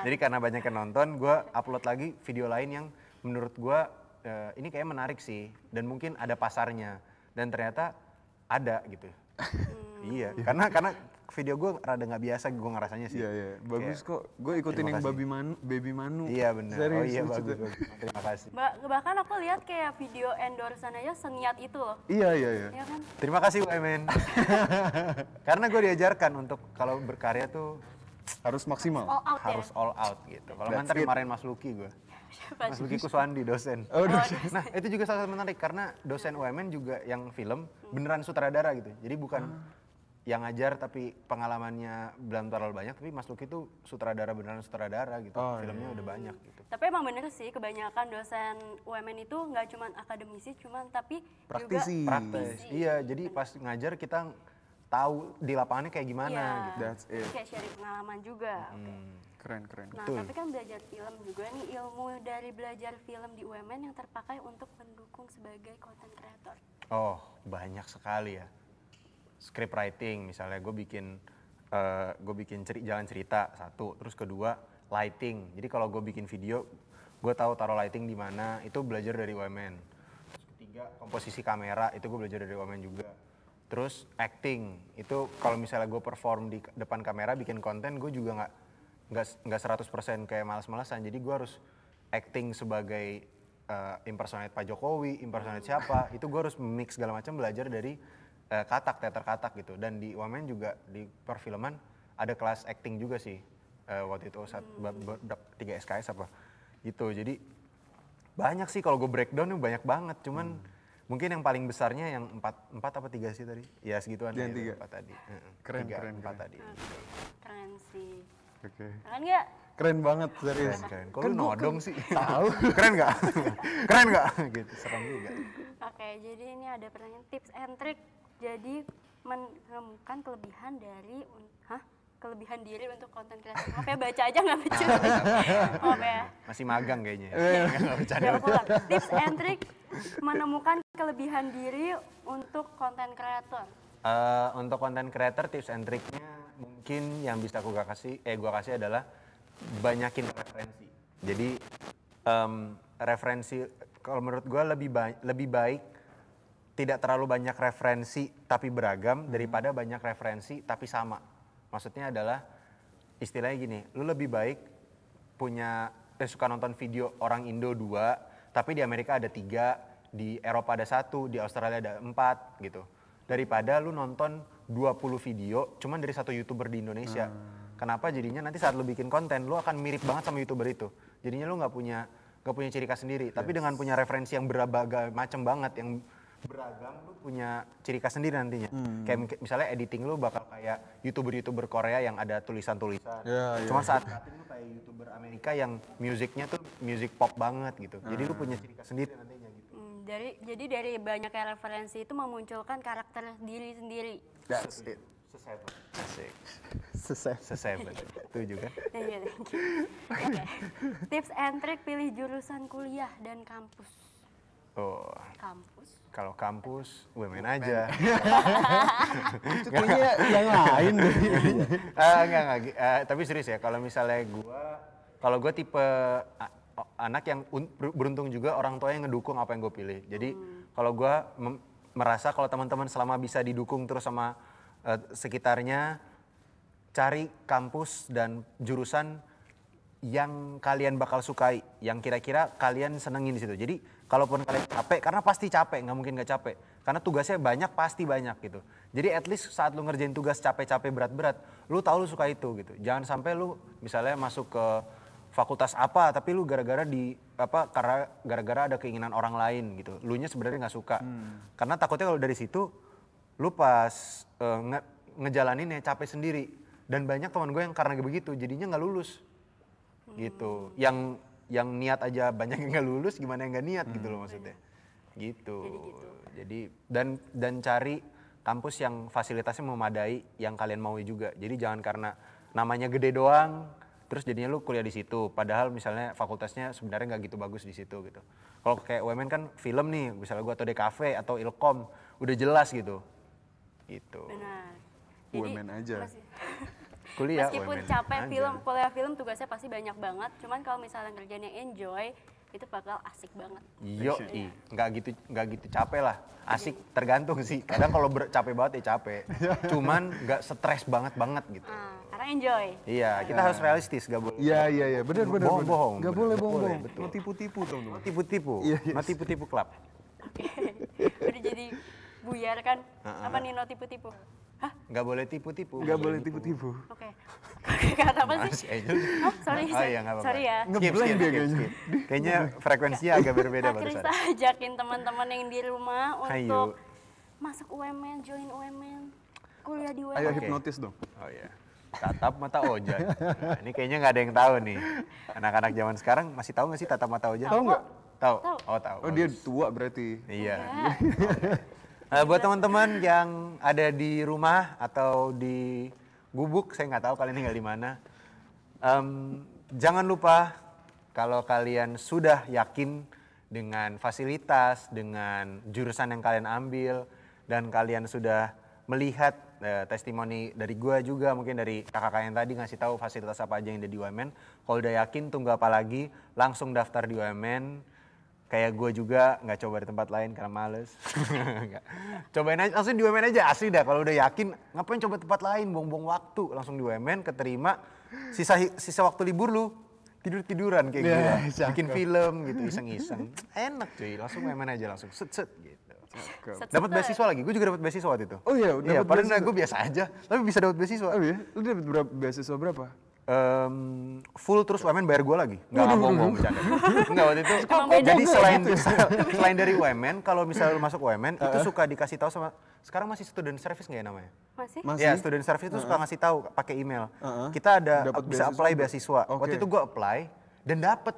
Jadi karena banyak yang nonton, gue upload lagi video lain yang menurut gue ini kayak menarik sih dan mungkin ada pasarnya dan ternyata ada gitu. Iya, karena video gue rada nggak biasa gue ngerasanya sih. Iya, iya. Bagus kok. Gue ikutin yang Baby Manu. Iya benar. Serius, Oh iya lucu bagus, tuh. bagus. Terima kasih. Bahkan aku lihat kayak video endorsean aja seniat itu loh. Iya, iya, iya. Ya kan? Terima kasih UMN. Karena gue diajarkan untuk kalau berkarya tuh Harus maksimal. All out harus ya. all out gitu. Kalau That's nganter it. kemarin Mas Lucky gue. Siapa Mas sih? Lucky Kuswandi dosen. Oh, Nah itu juga salah satu menarik karena dosen UMN juga yang film beneran sutradara gitu. Jadi bukan yang ngajar tapi pengalamannya belum terlalu banyak. Tapi Mas Lucky itu sutradara beneran sutradara gitu. Filmnya udah banyak gitu. Tapi emang bener sih kebanyakan dosen UMN itu nggak cuma akademisi, tapi Praktisi. juga Praktis. Iya jadi pas ngajar kita tahu di lapangannya kayak gimana Iya. gitu. That's it. Kayak sharing pengalaman juga. Oke. Keren, keren. Nah, tapi kan belajar film juga nih, ilmu dari belajar film di UMN yang terpakai untuk mendukung sebagai content creator. Oh banyak sekali ya. Script writing misalnya gue bikin jalan cerita satu, terus kedua lighting. Jadi kalau gue bikin video, gue tahu taruh lighting di mana, itu belajar dari UMN. Terus ketiga komposisi kamera, itu gue belajar dari UMN juga. Terus acting, itu kalau misalnya gue perform di depan kamera bikin konten, gue juga nggak 100% kayak malas-malasan. Jadi gue harus acting sebagai impersonate Pak Jokowi, impersonate siapa, itu gue harus mix segala macam belajar dari teater katak gitu. Dan di UMN juga di perfilman ada kelas acting juga sih waktu itu 3 SKS apa gitu. Jadi banyak sih kalau gue breakdown banyak banget. Cuman mungkin yang paling besarnya yang 4 apa 3 sih tadi? Ya segituan. Yang ya, 3. 4 tadi. Keren, 3, keren, 4 keren. tadi. Oke, keren sih. Oke. Keren nggak? Keren banget, serius. Keren. Kok lu nodong sih? Tahu. Keren nggak? Keren nggak? Gitu, serem juga. Oke, jadi ini ada pertanyaan tips and trick. Jadi menemukan kelebihan kelebihan diri untuk konten kreator. Maaf ya, baca aja nggak baca. Maaf ya. Masih magang kayaknya. Nggak bercanda. Udah pulang. Tips and trick menemukan kelebihan diri untuk konten kreator. Untuk konten creator tips and triknya mungkin yang bisa gua kasih adalah banyakin referensi. Jadi referensi kalau menurut gua lebih baik tidak terlalu banyak referensi tapi beragam daripada banyak referensi tapi sama. Maksudnya adalah istilahnya gini, lu lebih baik suka nonton video orang Indo 2 tapi di Amerika ada 3, di Eropa ada 1, di Australia ada 4 gitu. Daripada lu nonton 20 video cuman dari satu YouTuber di Indonesia. Kenapa? Jadinya nanti saat lu bikin konten lu akan mirip banget sama YouTuber itu. Jadinya lu nggak punya ciri khas sendiri. Tapi dengan punya referensi yang berbagai macam banget yang beragam, lu punya ciri khas sendiri nantinya. Kayak misalnya editing lu bakal kayak YouTuber Korea yang ada tulisan-tulisan. Cuma saat cutting lu kayak YouTuber Amerika yang musiknya tuh music pop banget gitu. Jadi lu punya ciri khas sendiri nantinya gitu. Jadi dari banyaknya referensi itu memunculkan karakter diri sendiri. That's it. Seseven. Itu juga. Iya, thank you. Oke. Tips and trick pilih jurusan kuliah dan kampus. Oh, Kampus. kalau kampus UMN aja. Kayaknya yang lain deh. Enggak. Tapi serius ya, kalau misalnya kalau gue tipe anak yang beruntung juga orang tua yang ngedukung apa yang gue pilih. Jadi kalau gue merasa kalau teman-teman selama bisa didukung terus sama sekitarnya, cari kampus dan jurusan yang kalian bakal sukai, yang kira-kira kalian senengin di situ. Jadi kalaupun kalian capek, karena pasti capek, nggak mungkin nggak capek. Karena tugasnya banyak, pasti banyak gitu. Jadi at least saat lu ngerjain tugas capek-capek berat-berat, lu tahu lu suka itu gitu. Jangan sampai lu misalnya masuk ke fakultas apa, tapi lu gara-gara ada keinginan orang lain gitu. Lu nya sebenarnya nggak suka. Karena takutnya kalau dari situ, lu pas ngejalaninnya capek sendiri. Dan banyak teman gue yang karena begitu, jadinya nggak lulus. Gitu. Yang niat aja banyak yang nggak lulus, gimana yang nggak niat gitu loh maksudnya. Gitu. Jadi dan cari kampus yang fasilitasnya memadai yang kalian mau juga. Jadi jangan karena namanya gede doang terus jadinya lu kuliah di situ. Padahal misalnya fakultasnya sebenarnya nggak gitu bagus di situ gitu. Kalau kayak UMN kan film nih, misalnya gua atau DKV atau Ilkom udah jelas gitu. Gitu. Benar. UMN aja. Kuliah Meskipun UMN capek aja. kuliah film tugasnya pasti banyak banget. Cuman kalau misalnya ngerjainnya enjoy, itu bakal asik banget. Yoi, nggak gitu capek lah. Asik tergantung sih. Kadang kalau capek banget ya capek. Cuman nggak stres banget gitu. Karena enjoy. Iya, kita harus realistis, gak boleh. Iya, benar. Bohong-bohong. Gak bener. boleh Nggak bohong. betul. Mau tipu-tipu teman-teman. Tipu-tipu, no tipu-tipu club. Udah jadi buyar kan? Apa nih no tipu-tipu? Hah? Nggak boleh tipu-tipu. Gak boleh tipu-tipu. Oke. Kata apa sih? Masih Angel. Oh, sorry. Oh iya, nggak apa-apa. Sorry ya. Ngeblank dia kayaknya. Kayaknya frekuensinya agak berbeda Kak barusan. Krista ajakin teman-teman yang di rumah Hayu. untuk masuk UMN, join UMN, kuliah di UMN. Ayo hipnotis dong. Oh iya. Tatap mata Ojan. Nah, ini kayaknya nggak ada yang tahu nih. Anak-anak zaman sekarang masih tahu nggak sih tatap mata Ojan? Tahu nggak? Tahu. Tahu. Oh tahu. Oh dia tua berarti. Iya. Buat teman-teman yang ada di rumah atau di gubuk, saya nggak tahu kalian tinggal di mana. Jangan lupa kalau kalian sudah yakin dengan fasilitas, dengan jurusan yang kalian ambil, dan kalian sudah melihat testimoni dari gua juga, mungkin dari kakak-kakak yang tadi ngasih tahu fasilitas apa aja yang ada di UMN. Kalau udah yakin, tunggu apa lagi, langsung daftar di UMN. Kayak gue juga nggak coba di tempat lain karena males. Nggak. Cobain aja, langsung di UMN aja, asli dah. Kalau udah yakin, ngapain coba tempat lain, buang-buang waktu. Langsung di UMN, keterima, sisa waktu libur lu, tidur-tiduran kayak gue. Bikin film gitu, iseng-iseng. Enak cuy, langsung UMN aja langsung, set-set gitu. Dapat beasiswa lagi, gue juga dapat beasiswa waktu itu. Oh iya, Iya, dapat padahal beasiswa. gue biasa aja, tapi bisa dapat beasiswa. Oh iya, lu dapat berapa beasiswa berapa? Full terus UMN bayar gue lagi. Nggak bohong bercanda. Enggak waktu itu. Emang beda Jadi gitu selain dari UMN, kalau misalnya lu masuk UMN itu suka dikasih tahu sama, sekarang masih student service nggak ya namanya? Masih? Ya, student service itu suka ngasih tahu pakai email. Kita ada Dapat bisa beasiswa apply nggak? beasiswa. Waktu Oke. itu gue apply dan dapet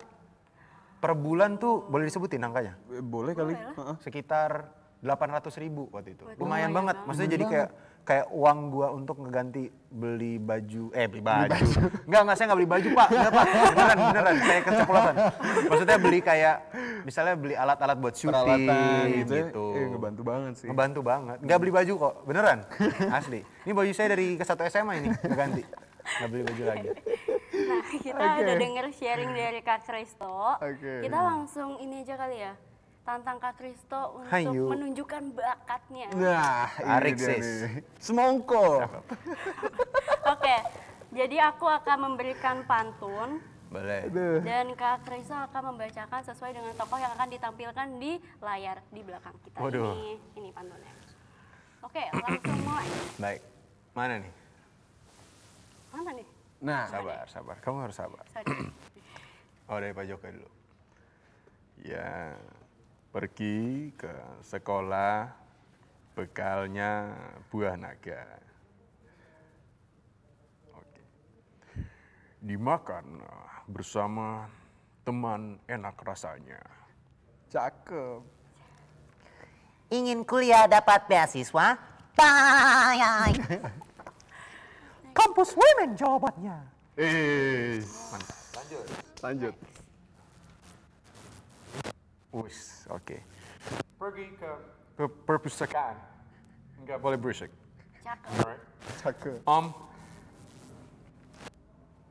per bulan tuh boleh disebutin angkanya? Boleh kali. Sekitar 800.000 waktu itu. Waduh, Lumayan lumayan banget. Maksudnya jadi kayak uang gua untuk ngeganti beli baju. Enggak, saya nggak beli baju, Pak. Enggak, Pak. Beneran. Saya keceplosan. Maksudnya beli kayak misalnya beli alat-alat buat syuting Peralatan gitu. ngebantu banget sih. Ngebantu banget. Nggak beli baju kok, beneran. Asli. Ini baju saya dari ke 1 SMA ini, ngeganti. Nggak beli baju lagi. Nah, kita udah denger sharing dari Kak Kristo. Oke. Kita langsung ini aja kali ya. Tantang Kak Kristo untuk Hayu. menunjukkan bakatnya. Nah, Tarik, ini dia sis. nih. Semongko. Oke, jadi aku akan memberikan pantun. Boleh. Dan Kak Kristo akan membacakan sesuai dengan tokoh yang akan ditampilkan di layar di belakang kita. Waduh. Ini pantunnya. Oke, langsung mulai. Baik. Mana nih? Mana nih? Nah, Sabar. Kamu harus sabar. Sorry. Oh, dari Pak Joko dulu. Ya, pergi ke sekolah, bekalnya buah naga. Oke. Dimakan bersama teman enak rasanya. cakep. Ingin kuliah dapat beasiswa? Bayar. Kampus Women jawabannya. Lanjut. Wis, oke. Pergi ke perpustakaan. Nggak boleh berisik. Cakep. Alright. Cakep.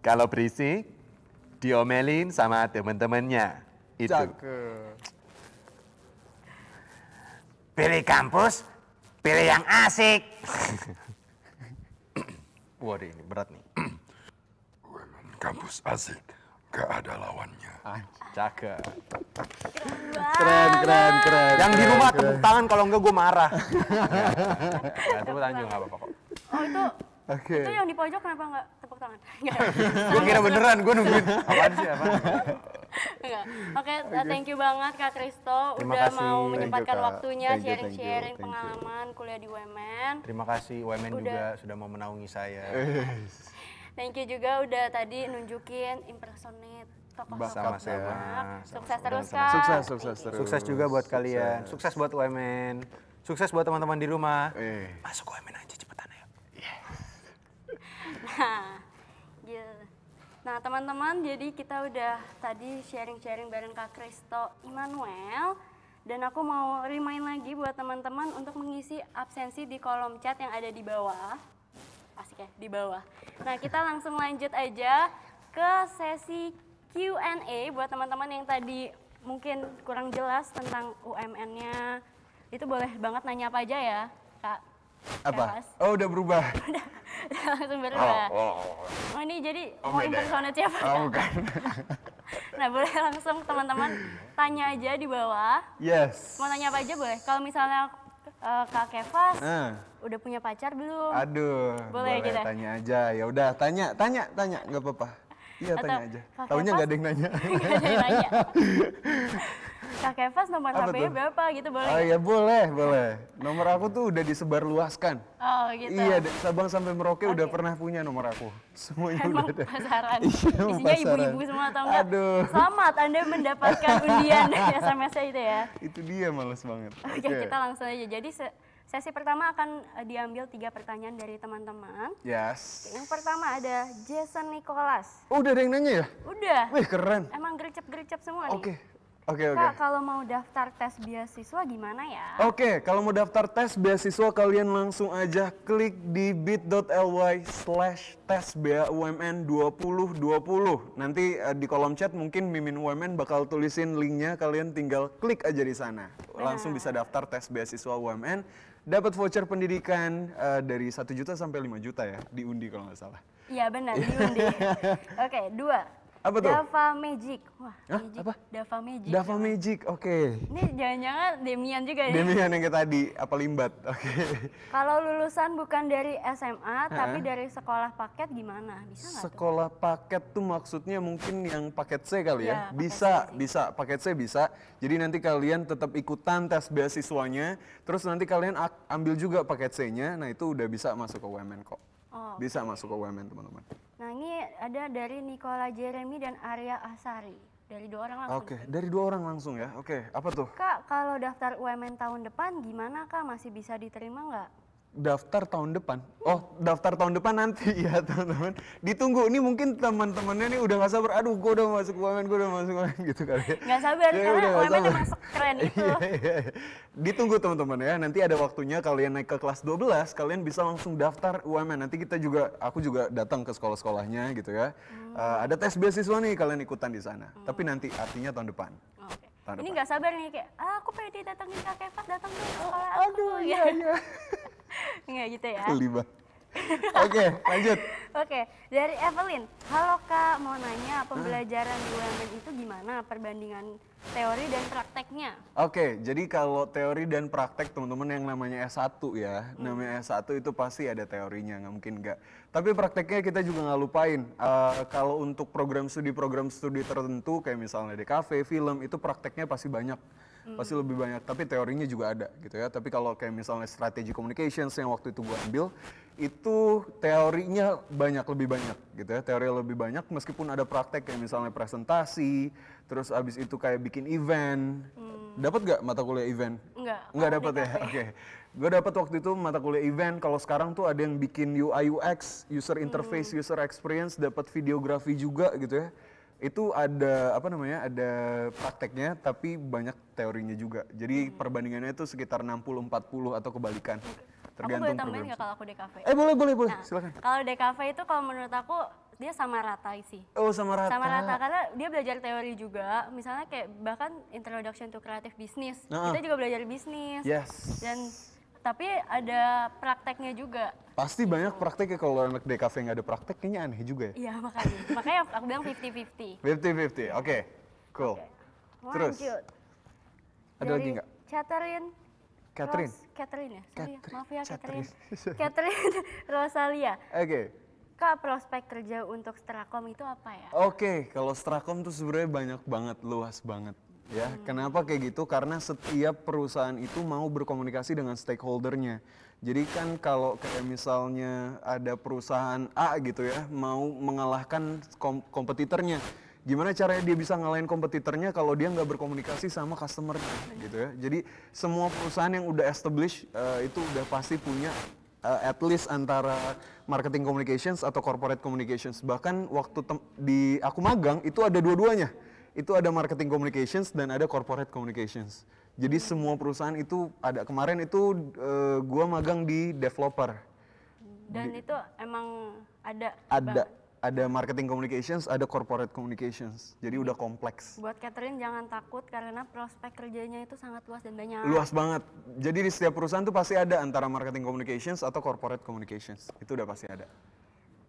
Kalau berisik, diomelin sama teman-temannya. Itu. Cakep. Pilih kampus, pilih yang asik. Waduh, ini berat nih. Kampus asik, gak ada lawannya. Cakep. Keren. Yang di rumah tepuk tangan, kalau enggak gue marah. Ya, tepuk tangan juga nggak apa-apa kok. Oh itu, Oke. itu yang di pojok kenapa nggak tepuk tangan? Nggak. Gue kira beneran, gue nungguin. Apaan sih, apaan? Nggak. Oke, thank you banget Kak Kristo Terima udah kasih. mau Thank you, menyempatkan Kak. waktunya Thank you, sharing-sharing thank you. pengalaman kuliah di UMN. Terima kasih UMN Udah. juga sudah mau menaungi saya. Thank you juga udah tadi nunjukin impersonate tokoh-tokoh Sama-sama. banyak. Sukses terus Sama-sama. Kak. Sukses terus. Sukses juga buat kalian. Sukses buat UMN. Sukses buat teman-teman di rumah. Masuk UMN aja cepetan ayo. Nah, gitu. Nah teman-teman, jadi kita udah tadi sharing-sharing bareng Kak Kristo Immanuel. Dan aku mau remind lagi buat teman-teman untuk mengisi absensi di kolom chat yang ada di bawah. Asik ya, di bawah. Nah kita langsung lanjut aja ke sesi Q&A buat teman-teman yang tadi mungkin kurang jelas tentang UMN-nya. Itu boleh banget nanya apa aja ya, Kak. Apa? Keras. Oh udah berubah. Langsung berubah. Oh ini jadi mau impersonate siapa? Oh bukan. Nah boleh langsung teman-teman tanya aja di bawah. Yes. Mau tanya apa aja boleh. Kalau misalnya Kak Kevas udah punya pacar belum? Aduh, Boleh kita. tanya aja. Ya udah, tanya, nggak apa-apa. Iya, Atau tanya aja. Kak Taunya Kevas- nggak ada yang nanya. Nggak ada yang nanya. Kak Kevas nomor Apa HP-nya tuh? berapa gitu boleh? Oh nggak? iya boleh. Nomor aku tuh udah disebarluaskan. Oh gitu. Iya, Sabang sampai Merauke udah pernah punya nomor aku. Semuanya Emang udah ada. pasaran. Iya, emang Isinya pasaran. ibu-ibu semua atau enggak? Aduh. Selamat Anda mendapatkan undian SMS-nya itu ya. Itu dia males banget. Oke, kita langsung aja. Jadi sesi pertama akan diambil 3 pertanyaan dari teman-teman. Yes. Yang pertama ada Jason Nicholas. Oh, udah ada yang nanya ya? Udah. Wih, keren. Emang gercep-gercep semua nih. Oke. Kak, kalau mau daftar tes beasiswa gimana ya? Oke, kalau mau daftar tes beasiswa kalian langsung aja klik di bit.ly/tesbeaumn 2020. Nanti di kolom chat mungkin Mimin UMN bakal tulisin linknya, kalian tinggal klik aja di sana. Langsung bisa daftar tes beasiswa UMN, dapat voucher pendidikan dari 1 juta sampai 5 juta ya, diundi kalau nggak salah. Iya benar, diundi. Oke, 2. Apa tuh? Dava Magic. Wah, Hah? Magic. Apa? Dava Magic. Dava Magic, oke. Ini jangan-jangan Demian juga ya? Demian yang kayak tadi, apa limbat, oke. Kalau lulusan bukan dari SMA, tapi dari sekolah paket gimana? Bisa nggak tuh? Sekolah paket tuh maksudnya mungkin yang paket C kali Iya, ya? paket Bisa, paket C bisa. Jadi nanti kalian tetap ikutan tes beasiswanya, terus nanti kalian ambil juga paket C-nya, nah itu udah bisa masuk ke UMN kok. Oh, Bisa masuk ke UMN teman-teman. Nah ini ada dari Nicola Jeremy dan Arya Asari. Dari 2 orang langsung. Oke, dari 2 orang langsung ya. Oke, apa tuh? Kak, kalau daftar UMN tahun depan gimana Kak? Masih bisa diterima nggak? Daftar tahun depan. Oh, daftar tahun depan nanti ya teman-teman. Ditunggu. Ini mungkin teman-temannya nih udah gak sabar. Aduh, gue udah masuk UMN, gue udah masuk UMN gitu kali ya. Nggak sabar, Ya, karena udah nggak UMN sabar. emang keren itu. Iya. Ditunggu teman-teman ya. Nanti ada waktunya kalian naik ke kelas 12, kalian bisa langsung daftar UMN. Nanti aku juga datang ke sekolah-sekolahnya gitu ya. Ada tes beasiswa nih, kalian ikutan di sana. Tapi nanti artinya tahun depan. Oke. Tahun Ini depan. nggak sabar nih kayak, aku pede datangin Kak Kevas, datang dong ke sekolah aku. Aduh, iya. Nggak gitu ya. Libat. Oke, lanjut. Oke, dari Evelyn. Halo Kak, mau nanya pembelajaran di UMN itu gimana perbandingan teori dan prakteknya? Oke, jadi kalau teori dan praktek teman-teman yang namanya S1 ya, namanya S1 itu pasti ada teorinya, nggak mungkin nggak. Tapi prakteknya kita juga nggak lupain. Kalau untuk program studi tertentu kayak misalnya DKV, film, itu prakteknya pasti banyak. Pasti lebih banyak, tapi teorinya juga ada gitu ya. Tapi kalau kayak misalnya strategi communications yang waktu itu gue ambil, itu teorinya lebih banyak gitu ya. Teori lebih banyak meskipun ada praktek kayak misalnya presentasi, terus abis itu kayak bikin event. Dapat gak mata kuliah event? Enggak. Enggak dapat ya? Oke. Gue dapat waktu itu mata kuliah event. Kalau sekarang tuh ada yang bikin UI UX, user interface, user experience, dapat videografi juga gitu ya. Itu ada ada prakteknya tapi banyak teorinya juga. Jadi perbandingannya itu sekitar 60-40 atau kebalikan. Aku boleh tambahin nggak kalau aku DKV? Boleh, Nah, silakan. kalau DKV itu kalau menurut aku dia sama rata sih. Oh, sama rata. Sama rata karena dia belajar teori juga. Misalnya kayak bahkan Introduction to Creative Business. Kita juga belajar bisnis. Yes. Dan tapi ada prakteknya juga. Pasti banyak prakteknya, kalau anak DKV nggak ada praktek kayaknya aneh juga ya. Iya makanya. Makanya aku bilang 50-50. 50-50, oke. Cool. Terus? Lanjut. Ada lagi nggak? Catherine. Catherine? Catherine ya? Sorry, Catherine. maaf ya Catherine. Catherine. Catherine Rosalia. Oke. Kak, prospek kerja untuk Strakom itu apa ya? Oke, kalau Strakom tuh sebenarnya banyak banget, luas banget. Ya, kenapa kayak gitu? Karena setiap perusahaan itu mau berkomunikasi dengan stakeholdernya. Jadi kan kalau kayak misalnya ada perusahaan A gitu ya, mau mengalahkan kompetitornya, Gimana caranya dia bisa ngalahin kompetitornya kalau dia nggak berkomunikasi sama customer-nya gitu ya. Jadi semua perusahaan yang udah establish itu udah pasti punya at least antara marketing communications atau corporate communications. Bahkan waktu di aku magang itu ada dua-duanya. Itu ada marketing communications dan ada corporate communications. Jadi semua perusahaan itu ada. Kemarin itu gua magang di developer. Dan itu emang ada Ada marketing communications, ada corporate communications. Jadi udah kompleks. Buat Catherine jangan takut karena prospek kerjanya itu sangat luas dan banyak. Luas banget. Jadi di setiap perusahaan tuh pasti ada antara marketing communications atau corporate communications. Itu udah pasti ada.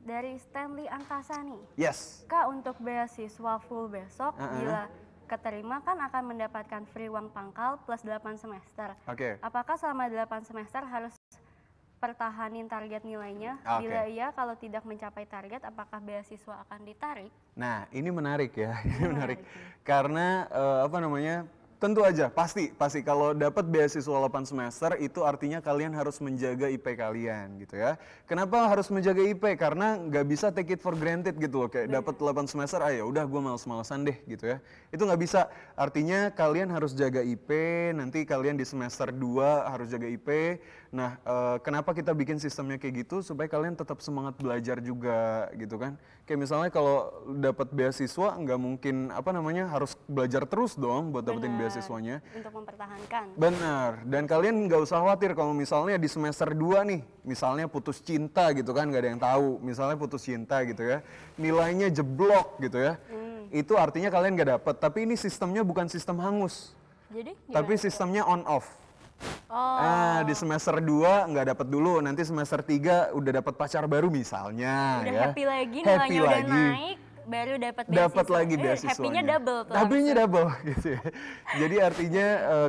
Dari Stanley Angkasa nih. Yes. Kak, untuk beasiswa full besok bila keterima kan akan mendapatkan free uang pangkal plus 8 semester. Oke. Apakah selama 8 semester harus pertahanin target nilainya? Oke. Bila iya, kalau tidak mencapai target, apakah beasiswa akan ditarik? Nah, ini menarik ya. Ini menarik. Karena apa namanya? Tentu aja, pasti kalau dapat beasiswa 8 semester itu artinya kalian harus menjaga IP kalian gitu ya. Kenapa harus menjaga IP? Karena nggak bisa take it for granted gitu loh. Kayak dapat 8 semester, ya udah gue males-malesan deh gitu ya. Itu nggak bisa. Artinya kalian harus jaga IP, nanti kalian di semester 2 harus jaga IP. Nah, kenapa kita bikin sistemnya kayak gitu? Supaya kalian tetap semangat belajar juga gitu kan. Kayak misalnya kalau dapat beasiswa nggak mungkin apa namanya harus belajar terus dong buat dapetin beasiswanya. Untuk mempertahankan. Benar, dan kalian nggak usah khawatir kalau misalnya di semester 2 nih, misalnya putus cinta gitu kan, nggak ada yang tahu, misalnya putus cinta gitu ya, nilainya jeblok gitu ya, itu artinya kalian nggak dapet, tapi ini sistemnya bukan sistem hangus, Jadi tapi sistemnya on off. Oh. Di semester 2 nggak dapet dulu, nanti semester 3 udah dapet pacar baru misalnya udah ya. happy lagi, Happy nilainya udah lagi. naik, baru dapat beasiswa. Dapat lagi beasiswanya. Happy-nya double tuh. Happy-nya double gitu ya. Jadi artinya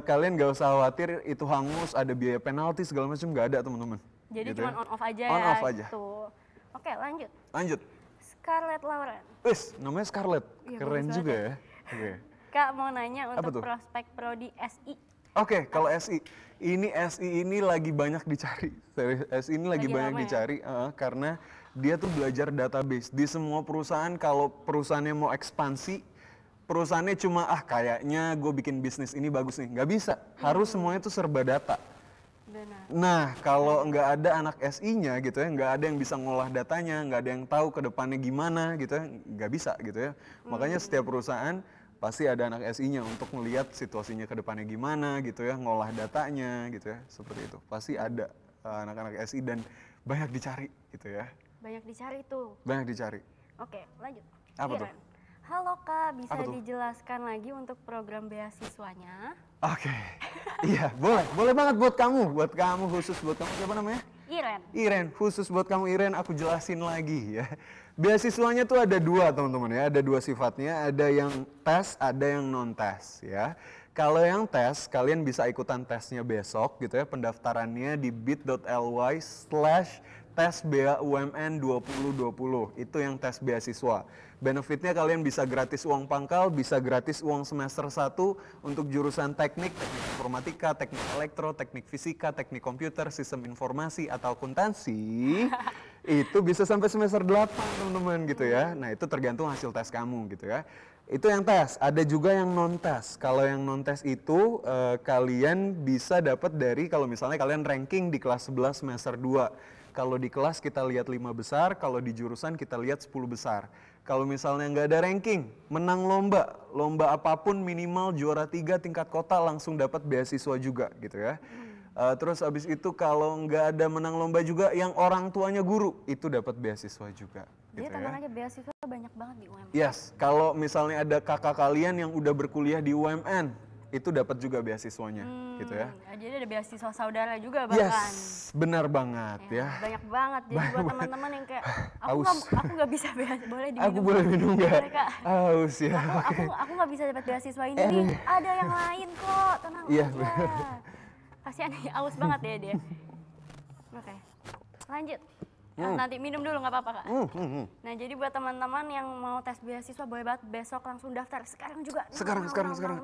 kalian gak usah khawatir itu hangus, ada biaya penalti segala macam, nggak ada teman-teman. Jadi Gitu cuma ya. on off aja On ya. off aja. Gitu. Oke, lanjut. Lanjut. Scarlett Lauren. Wis, namanya Scarlett. Iya, Keren bagus juga banget ya. Oke. Kak mau nanya Apa untuk tuh? prospek prodi SI. Oke, kalau SI ini lagi banyak dicari. Serius, SI ini lagi Lagi banyak rame ya? dicari karena dia tuh belajar database. Di semua perusahaan kalau perusahaannya mau ekspansi, perusahaannya cuma kayaknya gue bikin bisnis ini bagus nih, nggak bisa. Harus semuanya tuh serba data. Benar. Nah, kalau nggak ada anak SI-nya gitu ya, nggak ada yang bisa ngolah datanya, nggak ada yang tahu ke depannya gimana gitu ya, nggak bisa gitu ya. Makanya setiap perusahaan pasti ada anak SI-nya untuk melihat situasinya ke depannya gimana gitu ya, ngolah datanya gitu ya, seperti itu. Pasti ada anak-anak SI dan banyak dicari gitu ya. Banyak dicari tuh. Banyak dicari. Oke, lanjut. Apa tuh? Iren. Halo Kak, bisa Apa tuh? dijelaskan lagi untuk program beasiswanya? Oke. Iya, boleh banget buat kamu, khusus buat kamu. Siapa namanya? Iren, khusus buat kamu Iren, aku jelasin lagi ya. Beasiswanya tuh ada dua teman-teman ya, ada dua sifatnya, ada yang tes, ada yang non-tes ya. Kalau yang tes, kalian bisa ikutan tesnya besok gitu ya, pendaftarannya di bit.ly/tesbeaumn 2020, itu yang tes beasiswa. Benefitnya kalian bisa gratis uang pangkal, bisa gratis uang semester 1 untuk jurusan teknik informatika, teknik elektro, teknik fisika, teknik komputer, sistem informasi, atau akuntansi. Itu bisa sampai semester 8 teman-teman gitu ya. Nah itu tergantung hasil tes kamu gitu ya. Itu yang tes, ada juga yang non-tes. Kalau yang non-tes itu kalian bisa dapat dari kalau misalnya kalian ranking di kelas 11 semester 2. Kalau di kelas kita lihat 5 besar, kalau di jurusan kita lihat 10 besar. Kalau misalnya nggak ada ranking, menang lomba apapun minimal juara 3 tingkat kota langsung dapat beasiswa juga gitu ya. Terus abis itu kalau nggak ada menang lomba juga, yang orang tuanya guru itu dapat beasiswa juga. Jadi Gitu tenang ya. aja, beasiswa banyak banget di UMN. Yes, kalau misalnya ada kakak kalian yang udah berkuliah di UMN, itu dapat juga beasiswanya, gitu ya. Jadi ada beasiswa saudara juga bahkan. Yes, benar banget ya. Banyak banget. Jadi buat teman-teman yang kayak Haus. aku nggak bisa boleh diminum. Aku boleh minum nggak? Boleh, Kak. Haus ya. Aku nggak bisa dapat beasiswa ini nih. Ada yang lain kok, tenang Iya, aja. Kasihan nih, aus banget ya dia. Oke, lanjut. Nanti minum dulu nggak apa-apa Kak. Nah jadi buat teman-teman yang mau tes beasiswa boleh banget besok langsung daftar. Sekarang juga. Sekarang.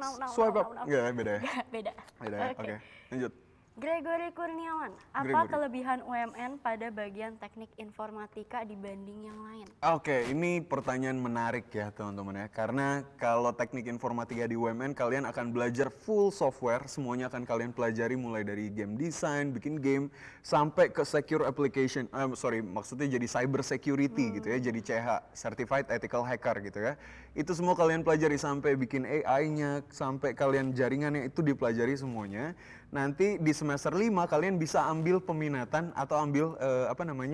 Now. Swipe up. Enggak, beda ya? Beda. Beda ya, oke. Lanjut. Gregory Kurniawan, apa Gregory. kelebihan UMN pada bagian teknik informatika dibanding yang lain? Oke, ini pertanyaan menarik ya teman-teman ya. Karena kalau teknik informatika di UMN kalian akan belajar full software, semuanya akan kalian pelajari mulai dari game design, bikin game, sampai ke secure application, maksudnya jadi cyber security gitu ya, jadi CH, Certified Ethical Hacker gitu ya. Itu semua kalian pelajari sampai bikin AI-nya, sampai kalian jaringannya itu dipelajari semuanya. Nanti di semester 5 kalian bisa ambil peminatan atau ambil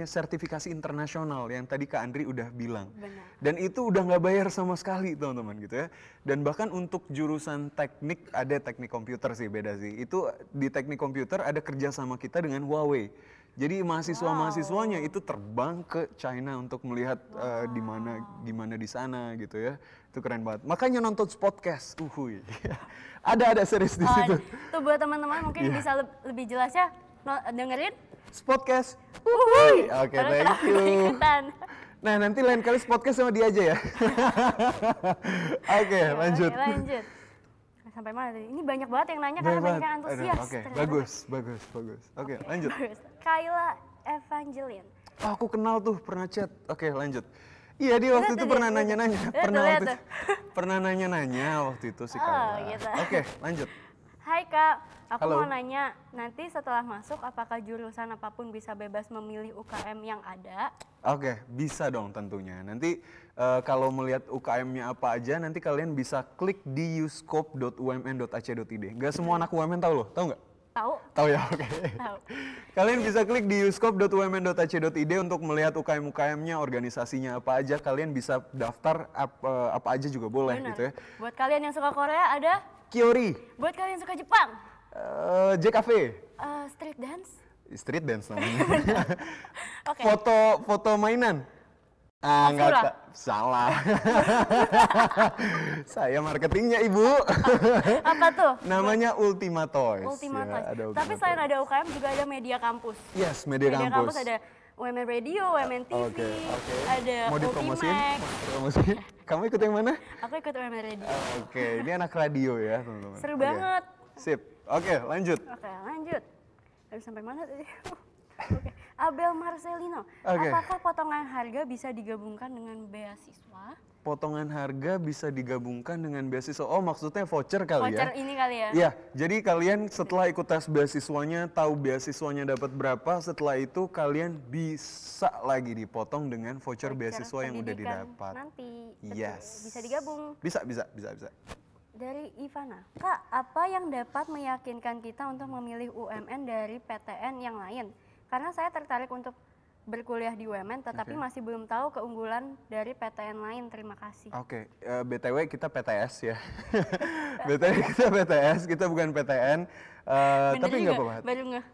sertifikasi internasional yang tadi Kak Andri udah bilang. Benar. Dan itu udah nggak bayar sama sekali teman-teman gitu ya. Dan bahkan untuk jurusan teknik, ada teknik komputer sih beda sih. Itu di teknik komputer ada kerja sama kita dengan Huawei. Jadi mahasiswa-mahasiswanya itu terbang ke China untuk melihat gimana di sana gitu ya. Itu keren banget. Makanya nonton podcast. Ada serius di situ. Tuh buat teman-teman mungkin bisa lebih jelasnya dengerin Podcast. Oke, Padahal thank kenapa you. ikutan? Nah, nanti lain kali podcast sama dia aja ya. Oke, lanjut. Oke, lanjut. Sampai mana tadi? Ini banyak banget yang nanya karena Banyak banyak yang banget. antusias. Oke, ternyata. bagus. Oke, lanjut. Bagus. Kayla Evangeline. Oh, aku kenal tuh, pernah chat. Oke, lanjut. Iya, dia waktu itu Lihat tuh, pernah lihat. nanya-nanya. Lihat tuh. Pernah nanya-nanya waktu itu sih Oh, Kayla. gitu. Oke, lanjut. Hai Kak, aku Halo. mau nanya, nanti setelah masuk apakah jurusan apapun bisa bebas memilih UKM yang ada? Oke, bisa dong tentunya. Nanti kalau melihat UKM-nya apa aja, nanti kalian bisa klik di uscope.umn.ac.id. Gak semua anak UMN tahu loh, tahu nggak? Tahu? Tahu ya, oke. Tahu. Kalian bisa klik di uscope.umn.ac.id untuk melihat UKM-UKM-nya, organisasinya apa aja. Kalian bisa daftar apa aja juga boleh Benar. gitu ya. Buat kalian yang suka Korea ada, Kiori, buat kalian yang suka Jepang, JKV, street dance. street dance namanya. Oke. Foto mainan. Ah, nggak Afura. salah. Saya marketingnya ibu. Apa tuh? Namanya Ultima Toys. Ultima Ya, Toys. ada Ultima Tapi selain ada UKM juga ada media kampus. Yes, media kampus. ada UMN Radio, UMN TV, Oke. ada Mau dipromosiin? Ultimax. Promosiin? Kamu ikut yang mana? Aku ikut UMN Radio. Oke, ini anak radio ya teman-teman. Seru Oke. banget. Sip. Oke, lanjut. Oke, lanjut. Harus sampai mana tadi? Oke. Abel Marcelino, Oke. apakah potongan harga bisa digabungkan dengan beasiswa? Potongan harga bisa digabungkan dengan beasiswa. Oh, maksudnya voucher kali Voucher ya? ini kali ya? Iya, jadi kalian setelah ikut tes beasiswanya, tahu beasiswanya dapat berapa, setelah itu kalian bisa lagi dipotong dengan voucher beasiswa yang udah pendidikan didapat. Nanti, betul. Yes. Bisa digabung. Bisa. Dari Ivana, Kak, apa yang dapat meyakinkan kita untuk memilih UMN dari PTN yang lain? Karena saya tertarik untuk berkuliah di UMN, tetapi masih belum tahu keunggulan dari PTN lain. Terima kasih. Oke, BTW kita PTS ya. BTW kita PTS, kita bukan PTN. Bener Tapi juga, nggak apa-apa. baru nggak.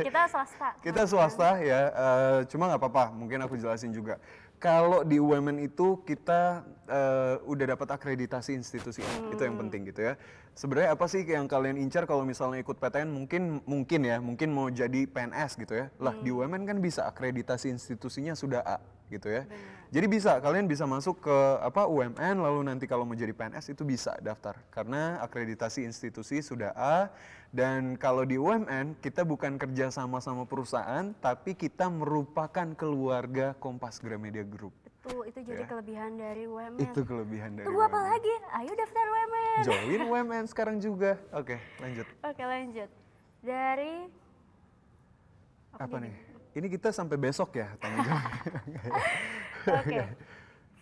Kita swasta. Kita swasta ya, cuma nggak apa-apa, mungkin aku jelasin juga. Kalau di UMN itu kita udah dapat akreditasi institusi, itu yang penting gitu ya. Sebenarnya apa sih yang kalian incar kalau misalnya ikut PTN? Mungkin mau jadi PNS gitu ya. Lah di UMN kan bisa akreditasi institusinya sudah A gitu ya. Jadi kalian bisa masuk ke UMN, lalu nanti kalau mau jadi PNS itu bisa daftar karena akreditasi institusi sudah A. Dan kalau di UMN kita bukan kerja sama perusahaan, tapi kita merupakan keluarga Kompas Gramedia Group. Betul, itu jadi kelebihan dari UMN. Itu kelebihan dari Tunggu apa lagi? Ayo daftar UMN. Join UMN sekarang juga. Oke, lanjut. Oke, lanjut. Dari Apa nih? Ini kita sampai besok ya tanya jawab. Oke.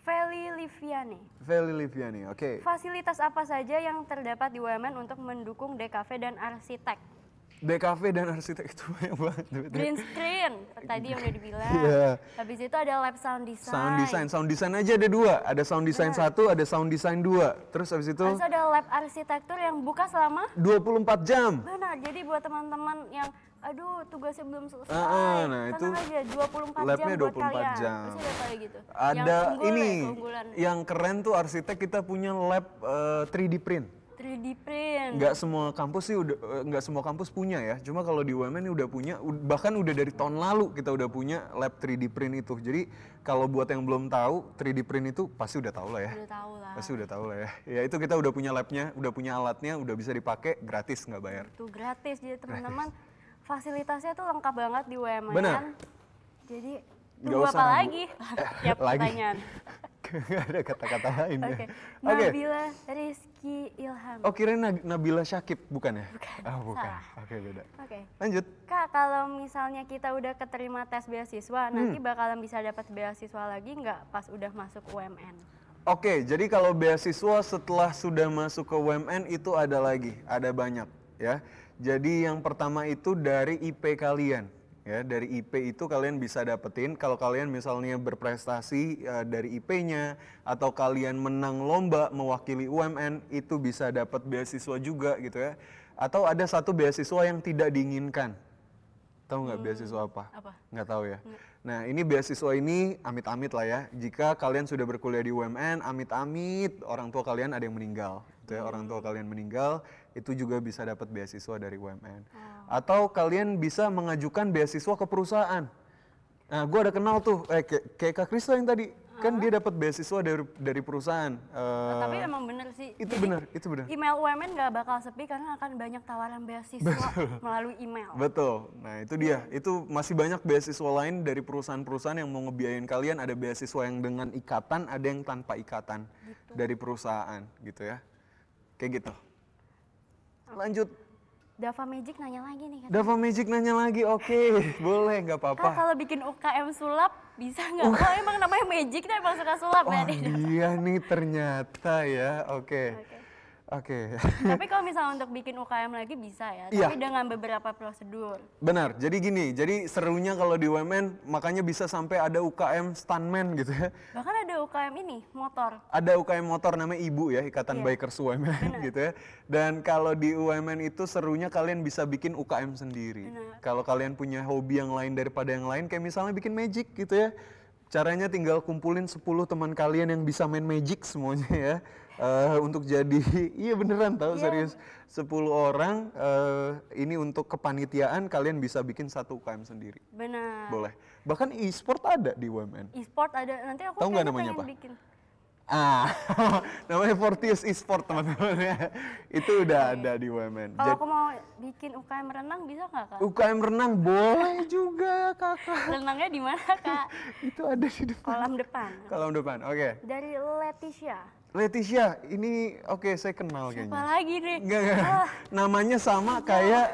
Feli Liviani. Feli Liviani, oke. Fasilitas apa saja yang terdapat di UMN untuk mendukung DKV dan arsitek? DKV dan arsitek itu banyak banget. Green screen, tadi yang udah dibilang. Iya. Habis itu ada lab sound design. Sound design aja ada dua. Ada sound design 1, ada sound design 2. Terus habis itu Habis itu ada lab arsitektur yang buka selama 24 jam. benar. Jadi buat teman-teman yang aduh tugasnya belum selesai. Nah, itu tenang aja 24 jam labnya buat 24 kalian. jam. Terus ada apa lagi gitu? Ada yang unggul ini ya, keunggulan. yang keren tuh arsitek kita punya lab 3D print. 3D print. Nggak semua kampus sih nggak semua kampus punya ya. Cuma kalau di UMN ini udah punya, bahkan udah dari tahun lalu kita udah punya lab 3D print itu. Jadi kalau buat yang belum tahu 3D print itu pasti udah tahu lah ya. Udah tahu lah. Pasti udah tahu lah ya. Ya itu kita udah punya labnya, udah punya alatnya, udah bisa dipakai gratis nggak bayar. Itu gratis jadi teman-teman fasilitasnya tuh lengkap banget di UMN. Benar. Jadi Nggak tunggu usah apa nunggu. lagi? Tiap Lagi. pertanyaan. Gak ada kata-kata lain ya. Oke. Oke. Nabila Rizky Ilham. Oh kirain Nabila Syakib, bukan ya? Bukan, Oh bukan, salah. oke beda. Oke. Lanjut. Kak, kalau misalnya kita udah keterima tes beasiswa, nanti bakalan bisa dapat beasiswa lagi nggak pas udah masuk UMN? Oke, jadi kalau beasiswa setelah sudah masuk ke UMN itu ada lagi, ada banyak ya. Jadi yang pertama itu dari IP kalian. Ya, dari IP itu kalian bisa dapetin kalau kalian misalnya berprestasi dari IP-nya atau kalian menang lomba mewakili UMN itu bisa dapat beasiswa juga gitu ya. Atau ada satu beasiswa yang tidak diinginkan. Tahu nggak beasiswa apa? Apa? Nggak tahu ya. Nah ini beasiswa ini amit-amit lah ya. Jika kalian sudah berkuliah di UMN, amit-amit orang tua kalian ada yang meninggal. Gitu ya. Orang tua kalian meninggal, itu juga bisa dapat beasiswa dari UMN. Atau kalian bisa mengajukan beasiswa ke perusahaan. Nah gue ada kenal tuh, kayak Kak Krista yang tadi. Kan dia dapat beasiswa dari perusahaan. Tapi emang bener sih. Itu Jadi, benar, itu benar. Email UMN nggak bakal sepi karena akan banyak tawaran beasiswa melalui email. Betul. Nah itu dia. Itu masih banyak beasiswa lain dari perusahaan-perusahaan yang mau ngebiayain kalian. Ada beasiswa yang dengan ikatan, ada yang tanpa ikatan dari perusahaan gitu ya. Kayak gitu. Lanjut. Dava Magic nanya lagi nih. Dava Magic nanya lagi, oke, boleh, nggak Kak, apa-apa. kalau bikin UKM sulap bisa nggak? Oh emang namanya Magic tuh emang suka sulap Oh ya? iya nih ternyata ya, oke. Tapi kalau misalnya untuk bikin UKM lagi bisa ya, Iya. tapi dengan beberapa prosedur. Benar, jadi gini, jadi serunya kalau di UMN makanya bisa sampai ada UKM stuntman gitu ya. Bahkan ada UKM ini, motor. Ada UKM motor namanya IBU ya, Ikatan Bikers UMN gitu ya. Dan kalau di UMN itu serunya kalian bisa bikin UKM sendiri. Kalau kalian punya hobi yang lain daripada yang lain, kayak misalnya bikin magic gitu ya. Caranya tinggal kumpulin 10 teman kalian yang bisa main magic semuanya ya. Untuk jadi, iya beneran tau serius. 10 orang, ini untuk kepanitiaan kalian bisa bikin satu UKM sendiri. Benar. Boleh. Bahkan e-sport ada di UMN. E-sport ada, nanti aku Tahu nggak kayaknya namanya pengen apa? bikin. Namanya Fortius e-sport teman-teman ya. Itu udah ada di UMN. Kalau aku mau bikin UKM renang bisa nggak Kak? UKM renang boleh juga kakak. Renangnya di mana Kak? Itu ada di depan. Kolam depan. Kolam depan, oke. Dari Leticia. Leticia, ini oke saya kenal Apa kayaknya. lagi nih? Enggak. Namanya sama kayak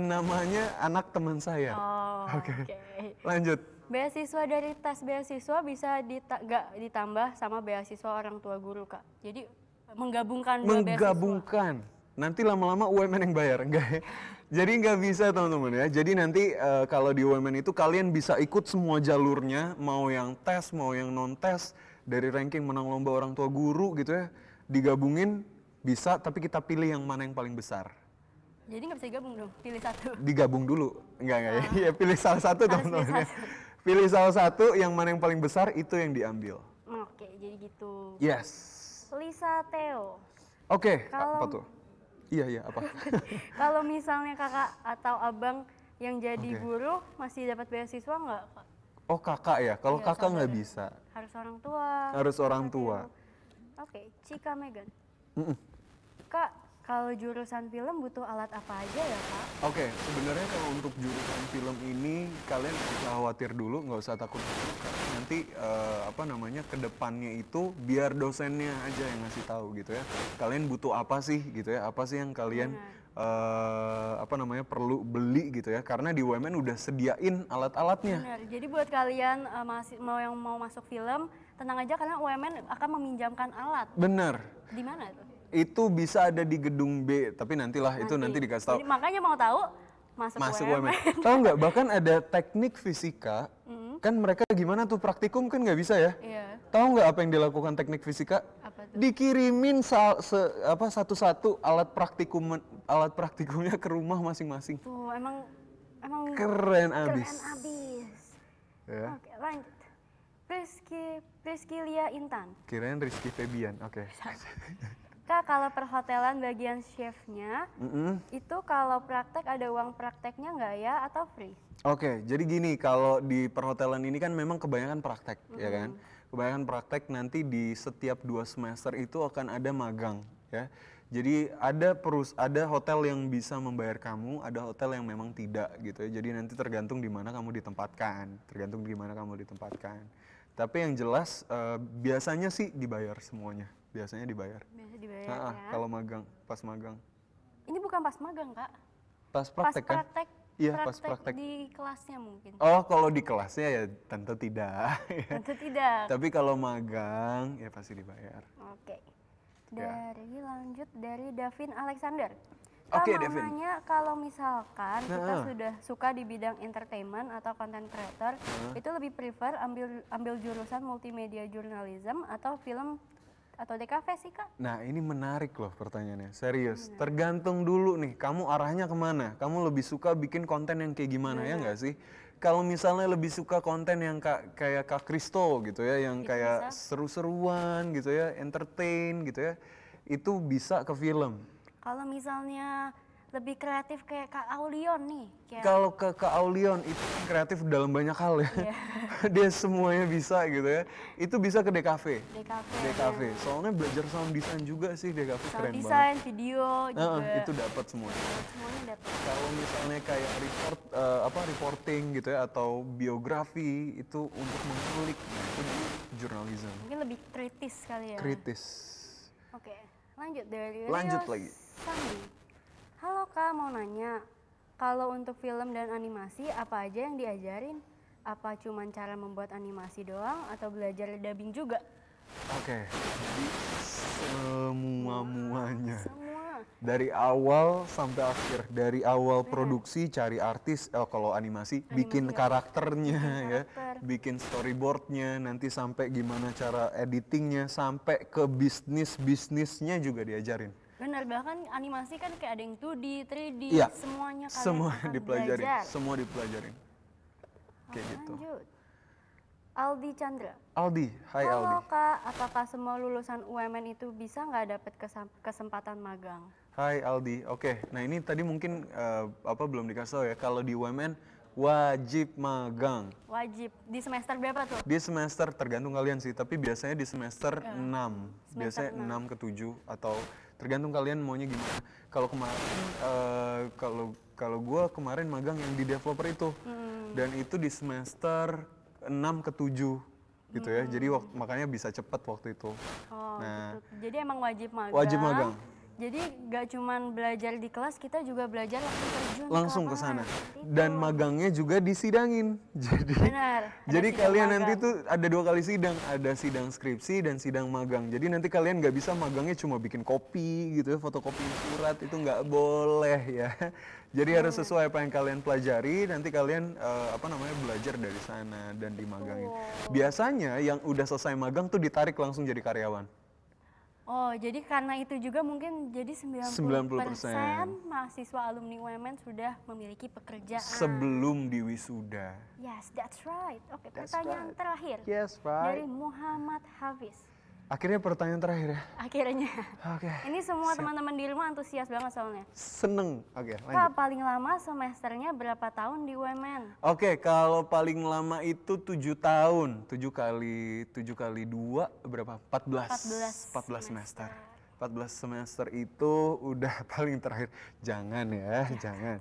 namanya anak teman saya. Oh, Oke. oke. Lanjut. Beasiswa dari tes beasiswa bisa nggak ditambah sama beasiswa orang tua guru Kak. Jadi menggabungkan dua beasiswa. Menggabungkan. Nanti lama-lama UMN yang bayar, enggak ya? Jadi nggak bisa teman-teman ya. Jadi nanti kalau di UMN itu kalian bisa ikut semua jalurnya, mau yang tes, mau yang non tes, dari ranking menang lomba orang tua guru gitu ya, digabungin bisa, tapi kita pilih yang mana yang paling besar. Jadi nggak bisa gabung dong, pilih satu. Digabung dulu, enggak ya? Iya pilih salah satu Harus teman-teman pilih ya. satu. Pilih salah satu, yang mana yang paling besar itu yang diambil. Oke, jadi gitu. Yes. Lisa Theo. Oke, Kalau- apa tuh? Iya apa? Kalau misalnya kakak atau abang yang jadi Oke. guru masih dapat beasiswa nggak Kak? Oh kakak ya, kalau Iya, kakak nggak saudara. bisa. Harus orang tua. Harus orang Lisa tua. Theo. Oke, Cika Megan. Mm-mm. Kak, kalau jurusan film butuh alat apa aja ya Kak? Oke, sebenarnya kalau untuk jurusan film ini kalian nggak usah khawatir dulu, nggak usah takut. Nanti kedepannya itu biar dosennya aja yang ngasih tahu gitu ya. Kalian butuh apa sih gitu ya? Apa sih yang kalian perlu beli gitu ya? Karena di UMN udah sediain alat-alatnya. Benar. Jadi buat kalian yang mau masuk film, tenang aja karena UMN akan meminjamkan alat. Bener. Di mana tuh? Itu bisa ada di gedung B, tapi nantilah itu nanti dikasih tahu. Jadi makanya mau tahu masuk UMN. Tahu nggak? Bahkan ada teknik fisika. Kan mereka gimana tuh praktikum kan nggak bisa ya? Iya. Tahu nggak apa yang dilakukan teknik fisika? Apa tuh? Dikirimin satu-satu alat praktikumnya ke rumah masing-masing. Tuh emang Keren abis. keren abis. Ya. Oke, lanjut. Rizky Lia Intan. Kirain Rizky Febian. Oke. Kak, kalau perhotelan bagian chefnya, itu kalau praktek ada uang prakteknya nggak ya atau free? Oke, jadi gini, kalau di perhotelan ini kan memang kebanyakan praktek, ya kan? Kebanyakan praktek nanti di setiap 2 semester itu akan ada magang, ya. Jadi ada hotel yang bisa membayar kamu, ada hotel yang memang tidak gitu ya. Jadi nanti tergantung di mana kamu ditempatkan, Tapi yang jelas biasanya sih dibayar semuanya, biasanya dibayar. Biasa dibayar ya. Kalau magang, pas magang. Ini bukan pas magang, Kak. Pas praktek kan? Iya, pas praktek. Di kelasnya mungkin. Oh, kalau di kelasnya ya tentu tidak. Tentu tidak. Tapi kalau magang ya pasti dibayar. Oke. Ya. Lanjut dari Davin Alexander. Oke, Mau Davin. nanya kalau misalkan kita sudah suka di bidang entertainment atau content creator, itu lebih prefer ambil jurusan multimedia journalism atau film atau DKV sih, Kak? Nah, ini menarik loh pertanyaannya, serius. Tergantung dulu nih, kamu arahnya kemana? Kamu lebih suka bikin konten yang kayak gimana ya nggak sih? Kalau misalnya lebih suka konten yang kayak Kak Kristo gitu ya, yang kayak seru-seruan gitu ya, entertain gitu ya, itu bisa ke film. Kalau misalnya lebih kreatif kayak Kak Aulion nih. Kalau ke Kak Aulion itu kreatif dalam banyak hal ya. Dia semuanya bisa gitu ya. Itu bisa ke DKV. DKV. Soalnya belajar sound design juga sih DKV, Sound keren design, banget. video juga. Itu dapat semuanya. Semuanya dapat. Kalau misalnya kayak reporting gitu ya atau biografi itu untuk mengulik, nah itu journalism. Mungkin lebih kritis kali ya. Kritis. Oke, lanjut dari Lanjut Rio lagi. Sandi. Halo Kak, mau nanya, kalau untuk film dan animasi apa aja yang diajarin? Apa cuman cara membuat animasi doang atau belajar dubbing juga? Oke, jadi semuanya. Semua. Dari awal sampai akhir, dari awal produksi cari artis, kalau animasi bikin karakternya ya, bikin storyboardnya, nanti sampai gimana cara editingnya, sampai ke bisnisnya juga diajarin. Benar, bahkan animasi kan kayak ada yang 2D, 3D, Iya, semuanya kalian semua akan dipelajarin, belajar. semua dipelajarin. Kayak gitu. Lanjut. Aldi Chandra. Aldi, hai Halo Aldi. Kak, apakah semua lulusan UMN itu bisa nggak dapat kesempatan magang? Hai Aldi, oke. Nah ini tadi mungkin belum dikasih tahu ya. Kalau di UMN wajib magang. Wajib. Di semester berapa tuh? Di semester tergantung kalian sih, tapi biasanya di semester 6. Biasanya 6 ke 7 atau tergantung kalian maunya gimana. Kalau kemarin kalau gue kemarin magang yang di developer itu. Dan itu di semester 6 ke 7 gitu ya. Jadi makanya bisa cepat waktu itu. Oh, Nah, gitu. Jadi emang wajib magang. wajib magang. Jadi gak cuman belajar di kelas, kita juga belajar langsung terjun Langsung ke lapangan. sana. Seperti itu. Dan magangnya juga disidangin. Jadi Benar. ada jadi sidang kalian magang. nanti tuh ada 2 kali sidang, ada sidang skripsi dan sidang magang. Jadi nanti kalian nggak bisa magangnya cuma bikin kopi gitu ya, fotokopi surat, itu nggak boleh ya. Jadi harus sesuai apa yang kalian pelajari, nanti kalian belajar dari sana dan dimagangin. Biasanya yang udah selesai magang tuh ditarik langsung jadi karyawan. Oh, jadi karena itu juga mungkin jadi 90% 90%. mahasiswa alumni UMN sudah memiliki pekerjaan. Sebelum di wisuda. Yes, that's right. Oke, That's pertanyaan right. terakhir Yes, dari Muhammad Hafiz. Akhirnya pertanyaan terakhir ya. Akhirnya. Oke. Ini semua teman-teman di rumah antusias banget soalnya. Seneng. Oke, lanjut. Kak, paling lama semesternya berapa tahun di UMN? Oke, kalau paling lama itu 7 tahun. 7 kali 2 berapa? 14 semester. 14 semester itu udah paling terakhir. Jangan ya, jangan.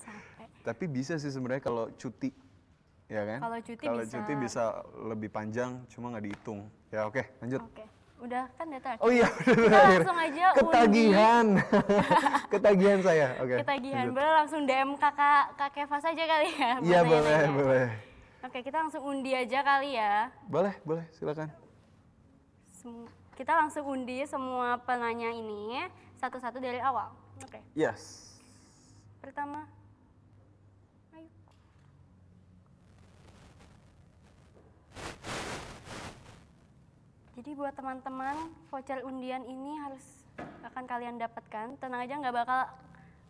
Tapi bisa sih sebenarnya kalau cuti. Ya kan? Kalau cuti cuti bisa lebih panjang, cuma nggak dihitung. Ya oke, lanjut. Oke. Udah kan udah terakhir. Oh iya, udah Kita terakhir. langsung aja Ketagihan. Ketagihan saya. Oke. Ketagihan. lanjut. Boleh langsung DM Kak Keva saja kali ya? buat Iya, boleh, nanya-nanya. boleh. Oke, kita langsung undi aja kali ya. Boleh, silakan. Kita langsung undi semua penanya ini satu-satu dari awal. Oke. Yes. Pertama. Ayo. Jadi buat teman-teman, voucher undian ini akan kalian dapatkan. Tenang aja, nggak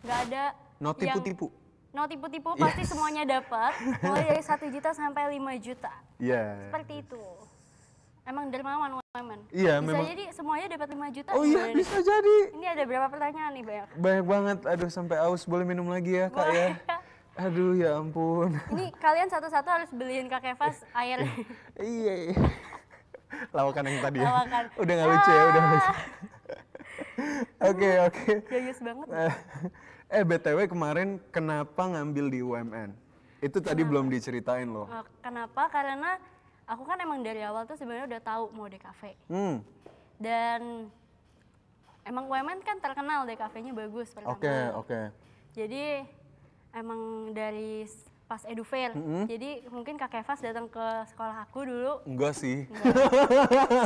ada No yang tipu-tipu. no tipu-tipu, pasti semuanya dapat. Mulai dari 1 juta sampai 5 juta. Iya. Seperti itu. Emang dermawan UMN. Iya, Bisa memang. jadi semuanya dapat 5 juta. Oh iya, gimana nih? bisa jadi. Ini ada berapa pertanyaan nih, Banyak? Banyak banget. Aduh, sampai aus. Boleh minum lagi ya, Kak ya? Aduh, ya ampun. Ini kalian satu-satu harus beliin Kak Kevas air. Iya. Lawakan yang tadi ya. Lawakan. Udah nggak lucu ya, udah nggak lucu. Oke. Gayus banget. BTW kemarin kenapa ngambil di UMN? Itu tadi belum diceritain loh. Kenapa? Karena aku kan emang dari awal tuh sebenarnya udah tahu mau DKV. Dan emang UMN kan terkenal DKV-nya bagus pertama. Oke. Jadi emang dari pas Edufair, jadi mungkin Kak Kevas datang ke sekolah aku dulu. Enggak sih.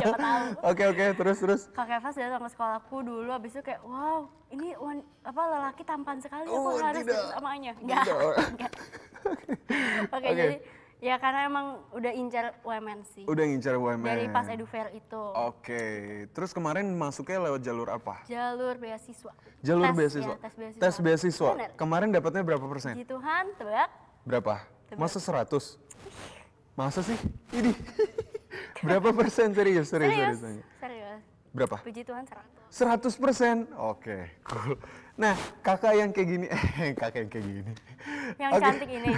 Siapa tahu. Oke, terus. Kak Kevas datang ke sekolahku dulu, habis itu kayak, wow, ini lelaki tampan sekali, Oh, aku harus tidak. bersamanya. Enggak. Oke, jadi ya karena emang udah incar UMN sih. Udah ngincar UMN. Dari pas Edufair itu. Oke. Terus kemarin masuknya lewat jalur apa? Jalur beasiswa. Jalur Tes, beasiswa. ya, tes beasiswa. Tes beasiswa. Bener. Kemarin dapatnya berapa persen? Puji Tuhan, tebak. Berapa? Masa 100? Masa sih? Ini. Berapa persen? Serius. Serius. Berapa? Puji Tuhan 100. 100%? Oke, cool. Nah, kakak yang kayak gini, Yang Oke. cantik ini.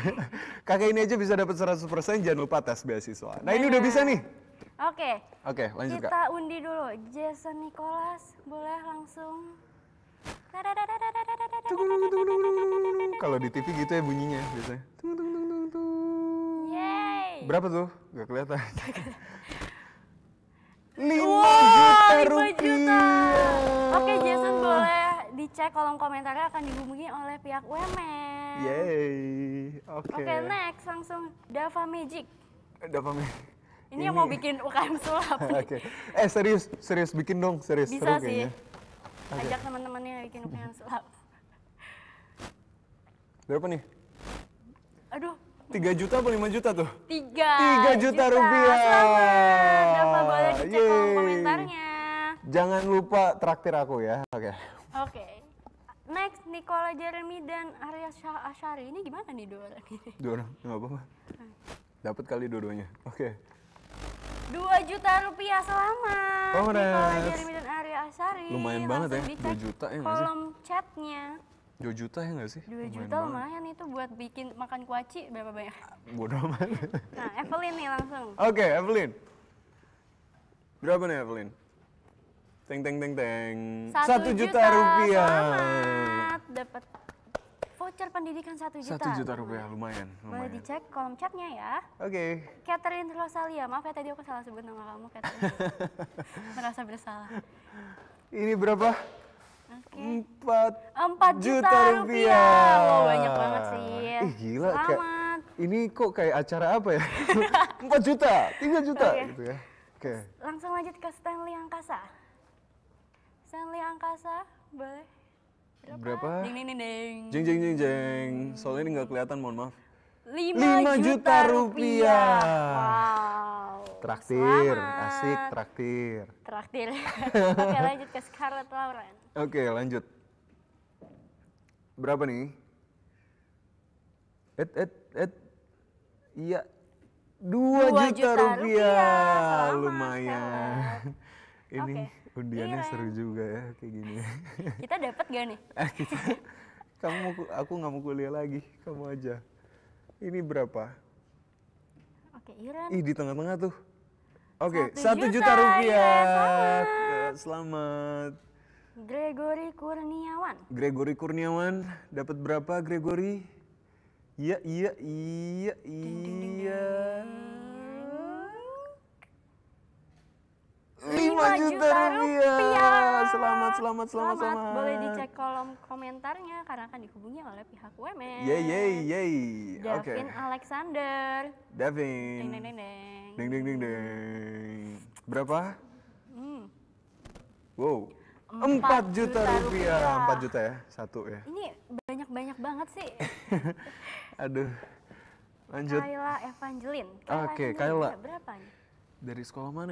Kakak ini aja bisa dapat 100%, jangan lupa tes beasiswa. Nah, ini udah bisa nih. Oke, Lanjut Kak. kita undi dulu. Jason Nicholas, boleh langsung. Kalau di TV gitu ya bunyinya biasanya. Yeay. Berapa tuh? Gak kelihatan. 5 Wow, juta 5 juta. rupiah. Oke, Jason boleh dicek kolom komentarnya akan dihubungi oleh pihak UMN. Yeay. Oke. Oke, next langsung Dava Magic. Dapat nih. Ini yang mau bikin UKM sulap. Oke. Serius bikin dong, serius. Bisa Seru sih. kayaknya. Ajak teman-temannya bikin UKM sulap. Berapa nih? Aduh, 3 juta apa 5 juta tuh? 3 juta rupiah. Selamat. Dava boleh dicek kolom Yeay. komentarnya. Jangan lupa traktir aku ya. Oke. Oke. Next, Nicola Jeremy dan Arya Ashari. Ini gimana nih dua orang ini? Dua orang, nggak apa-apa. Dapat kali dua-duanya. Oke. 2 juta rupiah, selamat. Congrats. Nicola Jeremy dan Arya Ashari. Lumayan banget ya, Langsung 2 dicek juta ya nggak sih? kolom chatnya. 2 juta ya nggak sih? 2 juta lumayan itu buat bikin makan kuaci berapa banyak. Bodoh amat. Nah, Evelyn nih langsung. Oke, Evelyn. Berapa nih Evelyn? Teng. 1 juta rupiah. Selamat. Dapat voucher pendidikan 1 juta. 1 juta rupiah, lumayan. Boleh dicek kolom chatnya ya. Oke. Catherine Rosalia, maaf ya tadi aku salah sebut nama kamu Catherine. Merasa bersalah. Ini berapa? Oke. 4 4 juta rupiah. Wow, banyak banget sih. Ih gila, Selamat. ini kok kayak acara apa ya? 4 juta, 3 juta Oke. gitu ya. Oke. Langsung lanjut ke Stanley Angkasa. Stanley Angkasa, boleh? Berapa? Ding. Jeng. Soalnya ini nggak kelihatan, mohon maaf. 5 juta rupiah. Wow. Traktir, Selamat. asik traktir. Traktir. Oke, lanjut ke Scarlett Lauren. Oke, lanjut. Berapa nih? Iya. 2 juta rupiah. Selamat, Lumayan. Ini Oke. undiannya Iren. seru juga ya kayak gini. Kita dapat gak nih? Aku nggak mau kuliah lagi, kamu aja. Ini berapa? Oke, Iren. Ih, di tengah-tengah tuh. Oke, 1 1 juta juta, rupiah. ya, Selamat. Gregory Kurniawan. Gregory Kurniawan, dapat berapa Gregory? Iya. 5 juta rupiah. Selamat. Boleh dicek kolom komentarnya karena akan dihubungi oleh pihak UMN. Yeay. Oke. Davin Alexander. Davin. Ding. Berapa? Wow. 4 juta rupiah. 4 juta ya, satu ya. Ini banyak banget sih. Aduh. Lanjut. Kayla Evangeline. Oke, Evangeline Kayla. berapa nih? Dari sekolah mana ya?